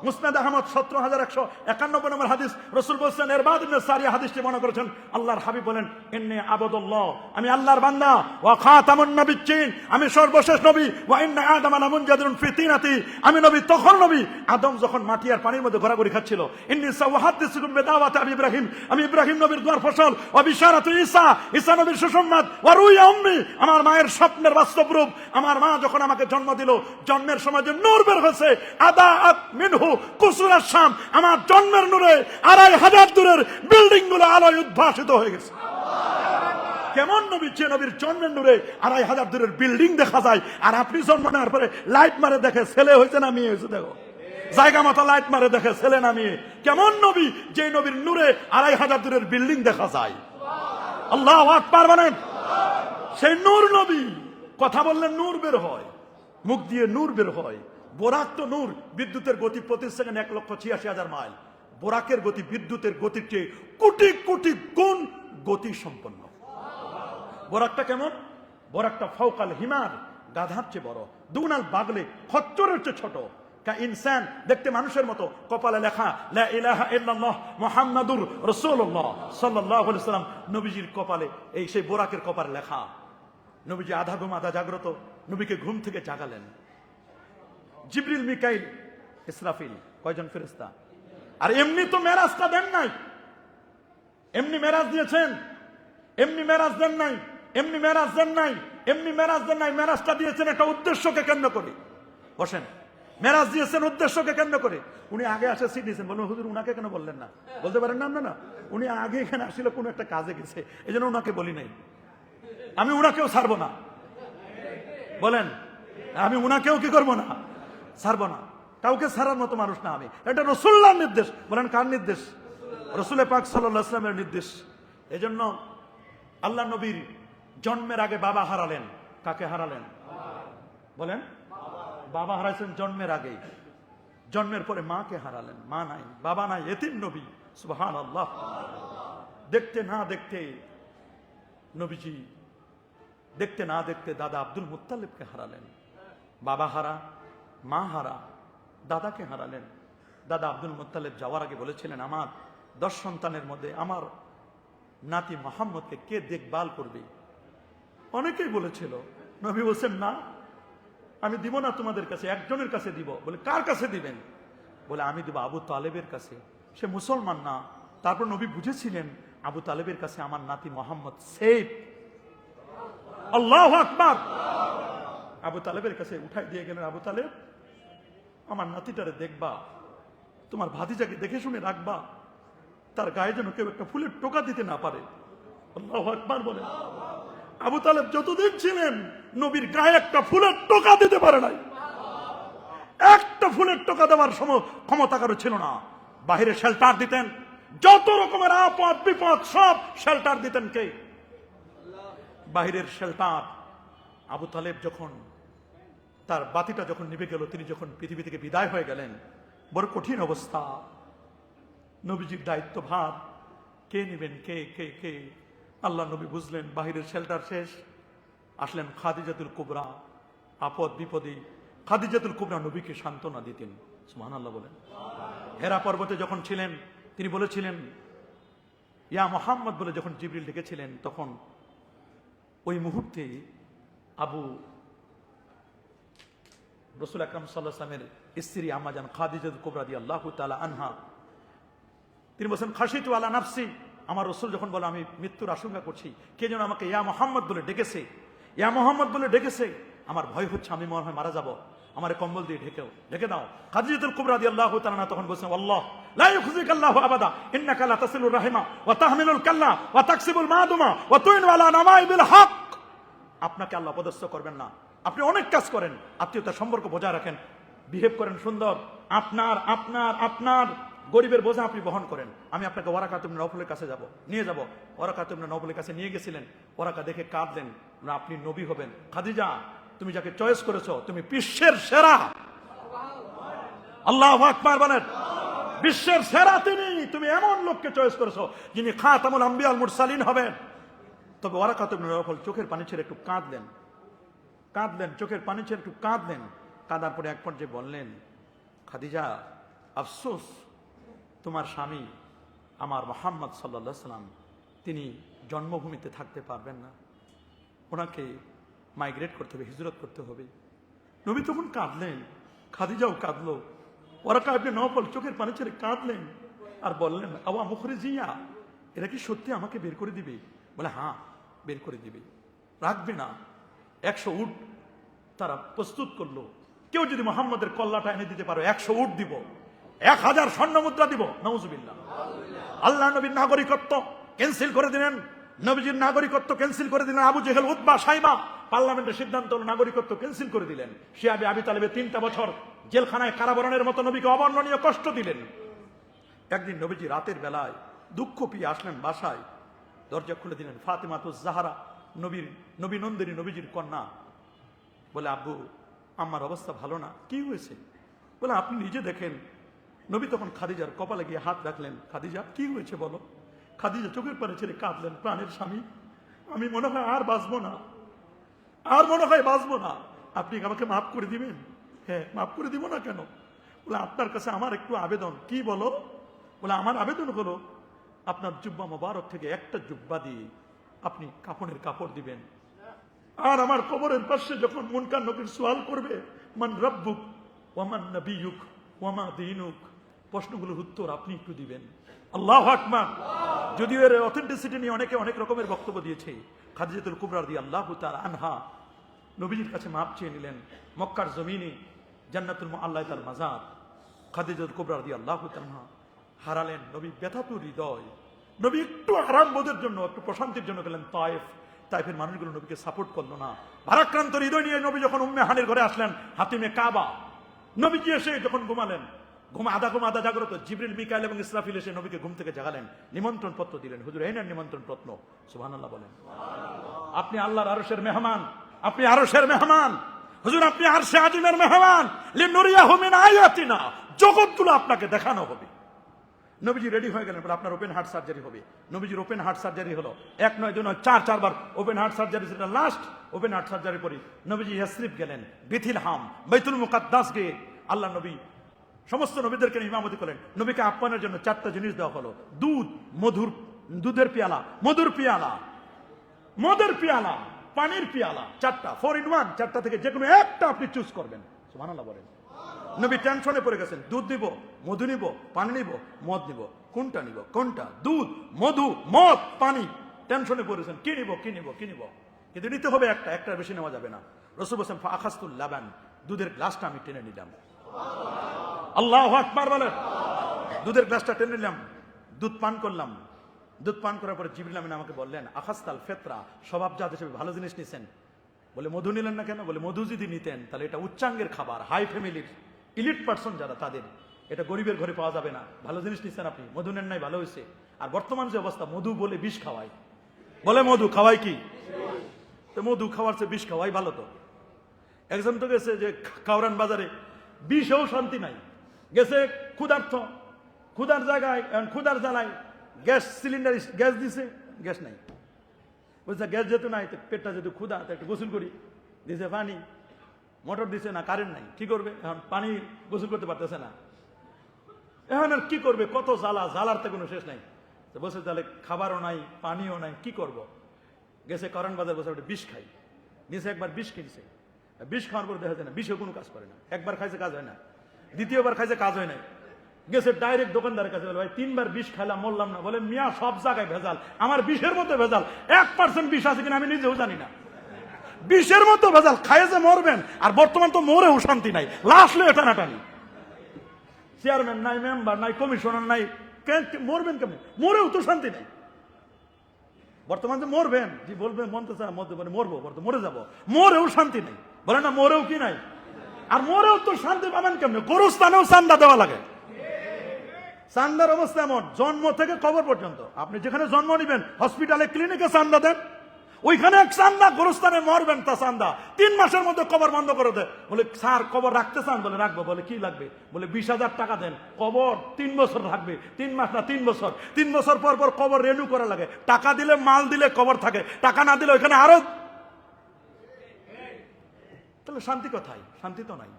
মুসনাদ আহমদ 17191 নম্বর হাদিস। রাসূল বলেন, ইরবাদ ইবনে সারিয়া হাদিসটি বর্ণনা করেছেন, আল্লাহর হাবিব বলেন, ইন্নী আবুদুল্লাহ, আমি আল্লাহর বান্দা, ওয়া খাতামুন নবিয়্যিন, আমি সর্বশেষ নবী, ওয়া ইন্না আদামা লামুনজাদিরুন ফি তিনাতি, আমি নবী তখন নবী আদম যখন মাটি আর পানির মধ্যে ঘোরাঘুরি খাচ্ছিল। ইন্নী সাওহাদিসুকুম বিদাওয়াতি আবি ইব্রাহিম, আমি ইব্রাহিম নবীর দুয়ার ফসল, ওয়া বিশারাতু ঈসা, ঈসা নবীর সুসংবাদ, ওয়া রুইয়া উম্মি, আমার মায়ের স্বপ্নের বাস্তব রূপ। আমার মা যখন আমাকে জন্ম দিল, জন্মের সময় যে নূর বের হয়েছে, আদাআত মিনহু কুসুর শাম, আমার জন্মের নূরে 2500 দূরের বিল্ডিং গুলো আলোয় উদ্ভাসিত হয়ে গেছে। কেমন নবী? যে নবীর জন্মের নূরে 2500 দূরের বিল্ডিং দেখা যায়, আর আপনি জন্ম নেওয়ার পরে লাইট মারে দেখে ছেলে হয়েছে না মেয়ে হয়েছে। দেখো জায়গা মতো লাইট মারে দেখে ছেলে না মেয়ে। কেমন নবী? যে নবীর নূরে 2500 দূরের বিল্ডিং দেখা যায়। আল্লাহু আকবার বলেন। সেই নূর নবী। কথা বললে নূর বের হয়, মুখ দিয়ে নূর বের হয়। বোরাক তো নূর, বিদ্যুতের গতি প্রতি সেকেন্ড 1,86,000 মাইল। বোরাকের গতি বিদ্যুতের গতির চেয়ে কোটি কোটি গুণ গতি সম্পন্ন। বোরাকটা কেমন? বোরাকটা ফাওকাল হিমার, গাধার চেয়ে বড়। দুনাল বাগলে, খচ্চরের চেয়ে ছোট। কা ইনসান, দেখতে মানুষের মতো। কপালে লেখা লা ইলাহা ইল্লাল্লাহ মুহাম্মাদুর রাসূলুল্লাহ সাল্লাল্লাহু আলাইহি ওয়াসাল্লাম। নবীজির কপালে, এই সেই বোরাকের কপালে লেখা। নবীজি আধা ঘুম আধা জাগ্রত। নবীকে ঘুম থেকে জাগালেন জিবরিল, মিকাইল, ইসরাফিল, কয়জন ফেরেশতা। আর এমনি তো মেরাজটা দেন নাই, এমনি মেরাজ দিয়েছেন, এমনি মেরাজ দেন নাই, এমনি মেরাজ দেন নাই, এমনি মেরাজ দেন নাই। মেরাজটা দিয়েছেন একটা উদ্দেশ্যকে কেন্দ্র করে। বসেন। মেরাজ দিয়েছেন উদ্দেশ্যকে কেন্দ্র করে। উনি আগে আসে সিট দিয়েছেন। বলুন হুজুর উনাকে কেন বললেন না? বলতে পারেন না? না, উনি আগে এখানে আসলে কোনো একটা কাজে গেছে, এই জন্য উনাকে বলি নাই। আমি উনাকেও ছাড়বো না। বলেন, আমি উনাকেও কি করবো না? ছাড়বো না। কাউকে ছাড়ার মতো মানুষ না আমি। এটা রাসূলুল্লাহর নির্দেশ। বলেন কার নির্দেশ? রাসূল পাক সাল্লাল্লাহু আলাইহি ওয়াসাল্লামের নির্দেশ। এজন্য আল্লাহ নবীর জন্মের আগে বাবা হারালেন। কাকে হারালেন? বলেন। বাবা হারাইছেন জন্মের আগে। জন্মের পরে মাকে হারালেন। মা নাই, বাবা নাই, এতিম নবী। সুবহানাল্লাহ। দেখতে না দেখতে নবীজি, দেখতে না দেখতে দাদা আব্দুল মুত্তালিবকে হারালেন। বাবা হারা, মা হারা, দাদাকে হারালেন। দাদা আব্দুল মুত্তালিব যাওয়ার আগে বলেছিলেন, আমার 10 সন্তানের মধ্যে আমার নাতি মুহাম্মদকে কে দেখভাল করবে? অনেকেই বলেছিল। নবী বলছেন, না, আমি দিব না তোমাদের কাছে, একজনের কাছে দিব। বলে কার কাছে দিবেন? বলে আমি দিব আবু তালেবের কাছে। সে মুসলমান না। তারপর নবী বুঝেছিলেন আবু তালেবের কাছে আমার নাতি মুহাম্মদ সেফ। আল্লাহু আকবার। আবু তালেবের কাছে উঠাই দিয়ে গেলেন, আবু তালেব, আমার নাতিটারে দেখবা, তোমার ভাতিজাকে দেখে শুনে রাখবা, তার গায়ে যেন কেউ একটা ফুলের টোকা দিতে না পারে। আল্লাহু আকবার বলেন। আবু তালেব যতদিন ছিলেন নবীর গায়ে একটা ফুলের টোকা দিতে পারে নাই। একটা ফুলের টোকা দেওয়ার ক্ষমতা কারো ছিল না। বাহিরে শেল্টার দিতেন, যত রকমের আপদ বিপদ সব শেল্টার দিতেন কে? বাহিরের শেল্টার। আবু তালেব যখন তার বাতিটা যখন নিভে গেল, তিনি যখন পৃথিবী থেকে বিদায় হয়ে গেলেন, বড় কঠিন অবস্থা। নবীজির দায়িত্বভার কে নেবেন? কে কে কে? আল্লাহ নবী বুঝলেন বাহিরের শেল্টার শেষ। আসলেন খাদিজাতুল কুবরা। আপদ বিপদে খাদিজাতুল কুবরা নবীকে সান্ত্বনা দিতেন। সুবহানাল্লাহ বলেন। হেরা পর্বতে যখন ছিলেন, তিনি বলেছিলেন ইয়া মুহাম্মদ বলে যখন জিবরিল ডেকেছিলেন, তখন ওই মুহূর্তে রাসূল আকরাম সাল্লাল্লাহু আলাইহি ওয়াসাল্লামের স্ত্রী আম্মা জান খাদিজাতুল কুবরা রাদিয়াল্লাহু তাআলা আনহা, তিনি বলেন খাশিতু আলা নাফসি আমার রসুল যখন বলে আমি মৃত্যুর আশঙ্কা করছি, কে যেন আমাকে ইয়া মোহাম্মদ বলে ডেকেছে, ইয়া মোহাম্মদ বলে ডেকেছে, আমার ভয় হচ্ছে আমি মনে হয় মারা যাব, আমার কম্বল দিয়ে ঢেকে দাও। খাদিজাতুল কুবরা রাদিয়াল্লাহু তাআলা তখন বলেছেন, আল্লাহ লা ইউখজিকাল্লাহু আবাদা ইন্নাকা লা তাসিলুর রাহিমা ওয়া তাহমিলুল কাল্লা ওয়া তাকসিবুল মাদুমা ওয়া তুইনু আলা নামাইবিল হক। আপনাকে আল্লাহ অপদস্থ করবেন না, আপনি অনেক কাজ করেন, আত্মীয়তার সম্পর্ক বজায় রাখেন, বিহেভ করেন সুন্দর, আপনার গরিবের বোঝা আপনি বহন করেন। আমি আপনাকে ওয়ারাকাত ইবনে নওফলের কাছে নিয়ে যাব। ওয়ারাকাত ইবনে নওফলের কাছে নিয়ে গেছিলেন, ওয়ারাকা দেখে কাঁদলেন, না আপনি নবী হবেন। খাদিজা, তুমি যাকে চয়েস করেছো তুমি বিশ্বের সেরা। আল্লাহু আকবার বলেন, বিশ্বের সেরা তিনি, তুমি এমন লোককে চয়েস করেছো যিনি খাতামুল আম্বিয়া ওয়াল মুরসালিন হবেন। তবে ওয়ারাকাত ইবনে নওফল চোখের পানি ছেড়ে একটু কাঁদলেন, চোখের পানি ছেড়ে একটু কাঁদলেন। কাঁদার পরে এক পর্যায়ে বললেন, খাদিজা আফসোস, তোমার স্বামী আমার মুহাম্মদ সাল্লাল্লাহু আলাইহি সাল্লাম তিনি জন্মভূমিতে থাকতে পারবেন না, ওনাকে মাইগ্রেট করতে হবে, হিজরত করতে হবে। নবী তখন কাঁদলেন, খাদিজাও কাঁদলো, ওয়ারাকা ইবনে নওফল চোখের পানি ছেড়ে কাঁদলেন আর বললেন, আওয়া মুখরিজিয়া, এরা কি সত্যি আমাকে বের করে দিবে? বলে হ্যাঁ, বের করে দিবে, রাখবে না। 100 উট তারা প্রস্তুত করলো, কেউ যদি মোহাম্মদের কল্লাটা এনে দিতে পারো 100 উট দিব, 1000 স্বর্ণ মুদ্রা দিব। নাউজুবিল্লাহ। আল্লাহ নবীর নাগরিকত্ব ক্যান্সেল করে দিলেন, নবীজির নাগরিকত্ব ক্যান্সেল করে দিলেন। আবু জেহেল, উতবা, শাইবা পার্লামেন্টের সিদ্ধান্ত হলো নাগরিকত্ব ক্যান্সেল করে দিলেন। শিয়াবে আবি তালেবের 3টা বছর জেলখানায় কারাবরণের মতো নবীকে অবর্ণনীয় কষ্ট দিলেন। একদিন নবীজি রাতের বেলায় দুঃখ পেয়ে আসলেন বাসায়, দরজা খুলে দিলেন ফাতেমাতুজ জাহরা, নবী নন্দিনী, নবীজির কন্যা। বলে, আব্বু আমার অবস্থা ভালো না। কি হয়েছে? বলে, আপনি নিজে দেখেন। নবী তখন খাদিজার কপালে গিয়ে হাত রাখলেন, খাদিজা কি হয়েছে বলো। খাদিজা চোখের পানি ছেড়ে কাঁদলেন, প্রাণের স্বামী আমি মনে হয় আর বাঁচবো না, আপনি আমাকে মাফ করে দিবেন? হ্যাঁ, মাফ করে দিব না কেন? বলে, আপনার কাছে আমার একটু আবেদন। কি বলো? বলে, আমার আবেদন হলো আপনার জুব্বা মোবারক থেকে একটা জুব্বা দিয়ে আপনি কাফনের কাপড় দিবেন, আর আমার কবরের পাশে যখন মুনকার নকির সওয়াল করবে, মান রাব্বুক ওয়া মান নাবিয়ুক ওয়া মা দীনুক, প্রশ্নগুলোর উত্তর আপনি একটু দিবেন। আল্লাহু আকবার। যদিও এর অথেন্টিসিটি নিয়ে অনেকে অনেক রকমের বক্তব্য দিয়েছে। খাদিজাতুল কুবরা রাদিয়াল্লাহু তাআলা আনহা নবীজির কাছে মাপ চেয়ে নিলেন। মক্কার জমিনে জান্নাতুল মুআল্লায় তার মাজার। খাদিজাতুল কুবরা রাদিয়াল্লাহু তাআলা হারালেন। নবী ব্যথাতুর হৃদয়, নবী একটু আরাম বোধের জন্য, একটু প্রশান্তির জন্য গেলেন তাইফের মানুষগুলো নবীকে সাপোর্ট করলো না। ভারাক্রান্ত হৃদয় নিয়ে নবী যখন উম্মে হানির ঘরে আসলেন, হাতিমে কাবা, নবীজি এসে যখন ঘুমালেন, আধা জাগ্রত, জিবরিল, মিকাইল এবং ইসরাফিল এসে নবীকে ঘুম থেকে জাগালেন, নিমন্ত্রণ পত্র দিলেন। হুজুর এই নেন নিমন্ত্রণ পত্র। সুবহানাল্লাহ বলেন। আপনি আল্লাহর আরশের মেহমান, আপনি আরশের মেহমান। হুজুর আপনি আরশে আজিমের মেহমান। লিনুরিয়াহু মিন আয়াতিনা, জগৎগুলো আপনাকে দেখানো হবে। নবীজি রেডি হয়ে গেলেন, আপনার ওপেন হার্ট সার্জারি হবে। নবীজির ওপেন হার্ট সার্জারি হলো, 1 নয় 2 নয় 4বার ওপেন হার্ট সার্জারি, সেটা লাস্ট ওপেন হার্ট সার্জারি পরে নবীজি ইয়াসরিব গেলেন, বেথিলহাম, বাইতুল মুকাদ্দাস গিয়ে আল্লাহ নবী সমস্ত নবীদেরকে ইমামতি করেন। নবীকে আপ্যায়নের জন্য 4টা জিনিস দেওয়া হলো, দুধের পেয়ালা, মধুর পেয়ালা, পানির পেয়ালা, 4টা 4 in 1, 4টা থেকে যে কোনো একটা আপনি চুজ করবেন। সুবহানাল্লাহ বলেন। নবী টেনশনে পড়ে গেছেন, দুধ নিব, মধু নিব, পানি নিব, মদ নিব, কোনটা নিব? দুধ, মধু, মদ, পানি। টেনশনে পড়েছেন, কি নিব? কিন্তু নিতে হবে একটার বেশি নেওয়া যাবে না। রাসূল বলেন, ফাআখাযতুল লাবান, দুধের গ্লাসটা আমি টেনে নিলাম। আল্লাহু আকবার বলেন। দুধের গ্লাসটা টেনে নিলাম, দুধ পান করলাম। দুধ পান করার পরে জিবরিল আমিন আমাকে বললেন, আখাস্তাল ফিতরা, স্বভাবজাত হিসেবে ভালো জিনিস নিছেন। বলে, মধু নিলেন না কেন? বলে, মধু যদি নিতেন তাহলে এটা উচ্চাঙ্গের খাবার, হাই ফ্যামিলির ইলিট পার্সন যারা, তাদের, এটা গরিবের ঘরে পাওয়া যাবে না। ভালো জিনিস নিচ্ছেন আপনি, মধু নেন নাই, ভালো হয়েছে। আর বর্তমান যে অবস্থা, মধু বলে বিষ খাওয়ায়, বলে মধু খাওয়াই কি? তো মধু খাওয়ার চেয়ে বিষ খাওয়াই ভালো। তো একজন তো গেছে যে কাউরান বাজারে, বিষেও শান্তি নাই, গেছে ক্ষুধার জায়গায়, ক্ষুধার জ্বালায় গ্যাস সিলিন্ডার, গ্যাস দিছে, গ্যাস নাই। বলছে গ্যাস যেহেতু নাই, পেটটা যেহেতু ক্ষুধা, একটু গোসল করি, দিছে পানি, মোটর দিছে না, কারেন্ট নাই, কি করবে? এখন পানি গোসল করতে পারতেছে না, এখন আর কি করবে? কত জ্বালার তো কোনো শেষ নাই। বলছে তাহলে খাবারও নাই, পানিও নাই, কি করব? গেছে কারণ বাজার, বসে একটা বিষ খাই, নিচে একবার বিষ কিনছে। বিষ খাওয়ার পর দেখা যায় না, বিষও কোনো কাজ করে না। একবার খাইছে কাজ হয় না, দ্বিতীয়বার খাইছে কাজ হয় নাই, গেছে ডাইরেক্ট দোকানদারের কাছে, বলে ভাই 3 বার বিষ খাইলাম মরলাম না। বলে মিয়া সব জায়গায় ভেজাল, আমার বিষের মতো ভেজাল, 1% বিষ আছে কিনা আমি নিজেও জানি না। বিষের মতো ভেজাল, খাইয়ে যে মরবেন। আর বর্তমান তো মরেও শান্তি নাই, লাশ লয়ে টানাটানি, চেয়ারম্যান নাই, মেম্বার নাই, কমিশনার নাই, মরবেন কেমন? মরেও তো শান্তি নাই। বর্তমান যে মরবেন, জি বলবেন মনতে চায় মধ্যে বলে মরবো, মরে যাবো, মরেও শান্তি নেই। বলে না মরেও কি নাই? আর মরেও তো শান্তি পাবেন কেমনে? গোরস্থানেও চান্দা দেওয়া লাগে। চান্দার অবস্থা এমন, জন্ম থেকে কবর পর্যন্ত। আপনি যেখানে জন্ম নিবেন, হসপিটালে, ক্লিনিকে চান্দা দেন, ওইখানে এক চান্দা, গোরস্থানে মরবেন তা চান্দা। 3 মাসের মধ্যে কবর বন্ধ করে দেয়। বলে স্যার কবর রাখতে চান? বলে রাখবো। বলে কি লাগবে? বলে 20,000 টাকা দেন, কবর 3 বছর থাকবে। 3 মাস না 3 বছর। 3 বছর পর পর কবর রেনু করা লাগে। টাকা দিলে, মাল দিলে কবর থাকে, টাকা না দিলে ওইখানে আরো। তাহলে শান্তি কোথায়? শান্তি তো নাই।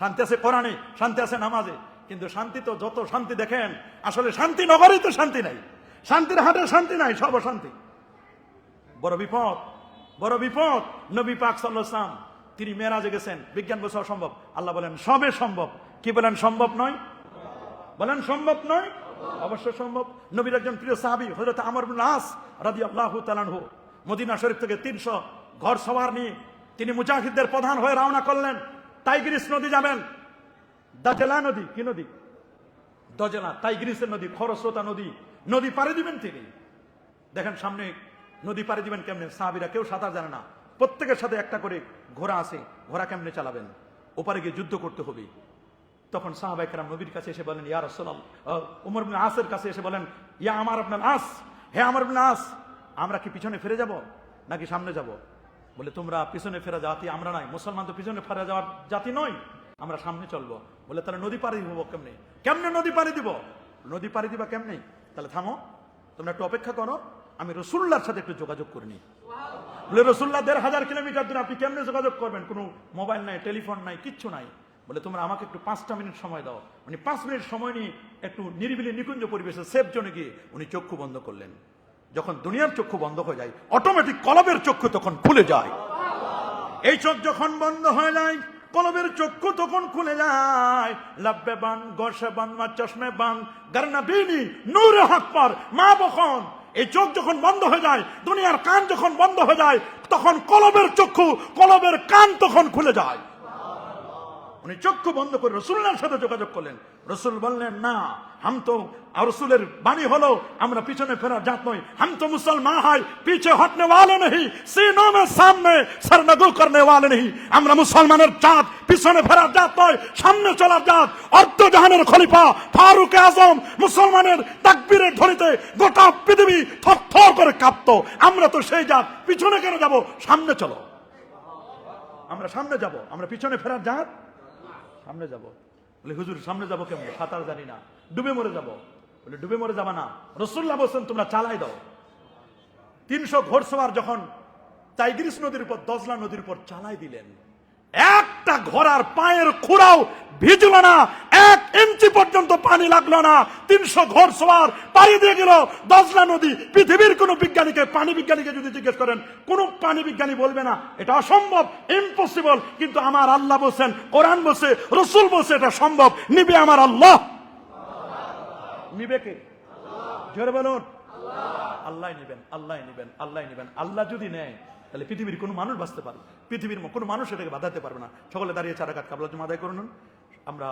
শান্তি আছে কোরআনে, শান্তি আছে নামাজে, কিন্তু শান্তি তো যত শান্তি দেখেন, আসলে শান্তি নগরেই তো শান্তি নাই। শান্তির হাটে শান্তি নাই, সব অশান্তি। বড় বিপদ, বড় বিপদ। নবী পাক সাল্লাল্লাহু আলাইহি ওয়াসাল্লাম তিনি মেরাজে গেছেন, বিজ্ঞান বলছে অসম্ভব, আল্লাহ বলেন সবে সম্ভব। কি বলেন? সম্ভব নয়। বলেন সম্ভব নয়, অবশ্য সম্ভব। নবীর একজন প্রিয় সাহাবী হযরত আমর ইবনে আস রাদিয়াল্লাহু তাআলা আনহু মদিনা শরীফ থেকে 300 ঘর সওয়ার নিয়ে তিনি মুজাহিদদের প্রধান হয়ে রওনা করলেন। টাইগ্রিস নদী যাবেন। দাজলা নদী, কি নদী? দজলা, টাইগ্রিসের নদী, খরস্রোতা নদী। নদী পাড়ি দিবেন তিনি। দেখেন সামনে নদী পাড়ি দিবেন কেমনে? সাহাবীরা কেউ সাঁতার জানে না, প্রত্যেকের সাথে একটা করে ঘোড়া আছে, ঘোড়া কেমনে চালাবেন? ওপারে গিয়ে যুদ্ধ করতে হবে। তখন সাহাবায়ে কেরাম নবীর কাছে এসে বলেন, ইয়া রাসূলুল্লাহ, ওমর ইবনে আসের কাছে এসে বলেন, ইয়া আমর ইবনে আস, হে আমর ইবনে আস, আমরা কি পিছনে ফিরে যাব নাকি সামনে যাব? বলে তোমরা পিছনে ফেরা জাতি আমরা নাই, মুসলমান তো পিছনে ফেরা যাওয়ার জাতি নয়, আমরা সামনে চলবো। বলে তাহলে নদী পাড়ি দিব কেমনে? কেমনে নদী পাড়ি দিব? নদী পাড়ি দিবা কেমনে? তাহলে থামো, তোমরা একটু অপেক্ষা করো, আমি রাসূলুল্লাহর সাথে একটু যোগাযোগ করে নিই। বলে রাসূলুল্লাহ 1,500 কিলোমিটার দূরে, আপনি কেমনে যোগাযোগ করবেন? কোনো মোবাইল নাই, টেলিফোন নাই, কিচ্ছু নাই। বলে তোমরা আমাকে একটু 5টা মিনিট সময় দাও। উনি 5 মিনিট সময় নিয়ে একটু নিরিবিলি নিকুঞ্জ পরিবেশে সেফ জোনে গিয়ে উনি চক্ষু বন্ধ করলেন। যখন দুনিয়ার চক্ষু বন্ধ হয়ে যায়, অটোমেটিক কলবের চক্ষু তখন খুলে যায়। এই চোখ যখন বন্ধ হয়ে যায়, কলবের চক্ষু তখন খুলে যায়। লাব্বে বান, গর্ষে বান, মা চশমে বান, গারনা বিনি, নূরে হক পর মা বখন। এই চোখ যখন বন্ধ হয়ে যায়, দুনিয়ার কান যখন বন্ধ হয়ে যায়, তখন কলবের চক্ষু, কলবের কান তখন খুলে যায়। উনি চক্ষু বন্ধ করে রাসূলুল্লাহর সাথে যোগাযোগ করলেন। রাসূল বললেন, না, হাম তো, আর রাসূলের বাণী হলো, আমরা পিছনে ফেরার জাত নই, হাম তো মুসলমান হয়, পিছে হটনে ওয়ালে নেই, সিনো মে সামনে সরনগু করনে ওয়ালে নেই। আমরা মুসলমানের জাত, পিছনে ফেরার জাত নয়, সামনে চলার জাত। অর্ধ জাহানের খলিফা ফারুক আজম মুসলমানের তাকবীরের ধ্বনিতে গোটা পৃথিবী থরথর করে কাঁপতো। আমরা তো সেই জাত, পিছনে কেন যাব? সামনে চলো, আমরা সামনে যাব, আমরা পিছনে ফেরার জাত, সামনে যাব। বলে হুজুর সামনে যাব কেমন? সাঁতার জানি না, ডুবে মরে যাব। বলে ডুবে মরে যাবা না, রাসূলুল্লাহ বলেন তোমরা চালাই দাও। 300 ঘোড়সওয়ার যখন টাইগ্রিস নদীর উপর, দজলা নদীর উপর চালাই দিলেন, একটা ঘোড়ার পায়ের খুঁড়াও ভিজল না, 1 ইঞ্চি পর্যন্ত পানি লাগলো না। 300 ঘোড়সওয়ার পাড়ি দিয়ে গেল দজলা নদী। পৃথিবীর কোন বিজ্ঞানীকে, পানি বিজ্ঞানীকে যদি জিজ্ঞেস করেন, কোন পানি বিজ্ঞানী বলবে না এটা অসম্ভব, ইম্পসিবল। কিন্তু আমার আল্লাহ বলছেন, কোরআন বলছে, রাসূল বলছে এটা সম্ভব। নিবে আমার আল্লাহ। নিবে কে? জোরে বলুন, আল্লাহ নিবেন, আল্লাহ নিবেন, আল্লাহ নিবেন। আল্লাহ যদি নেয়, তাহলে পৃথিবীর কোনো মানুষ বাঁচতে পারবে, পৃথিবীর কোনো মানুষ এটাকে বাধাতে পারবে না। সকলে দাঁড়িয়ে 4 রাকাত কাবলা জুমা আদায় করুন। আমরা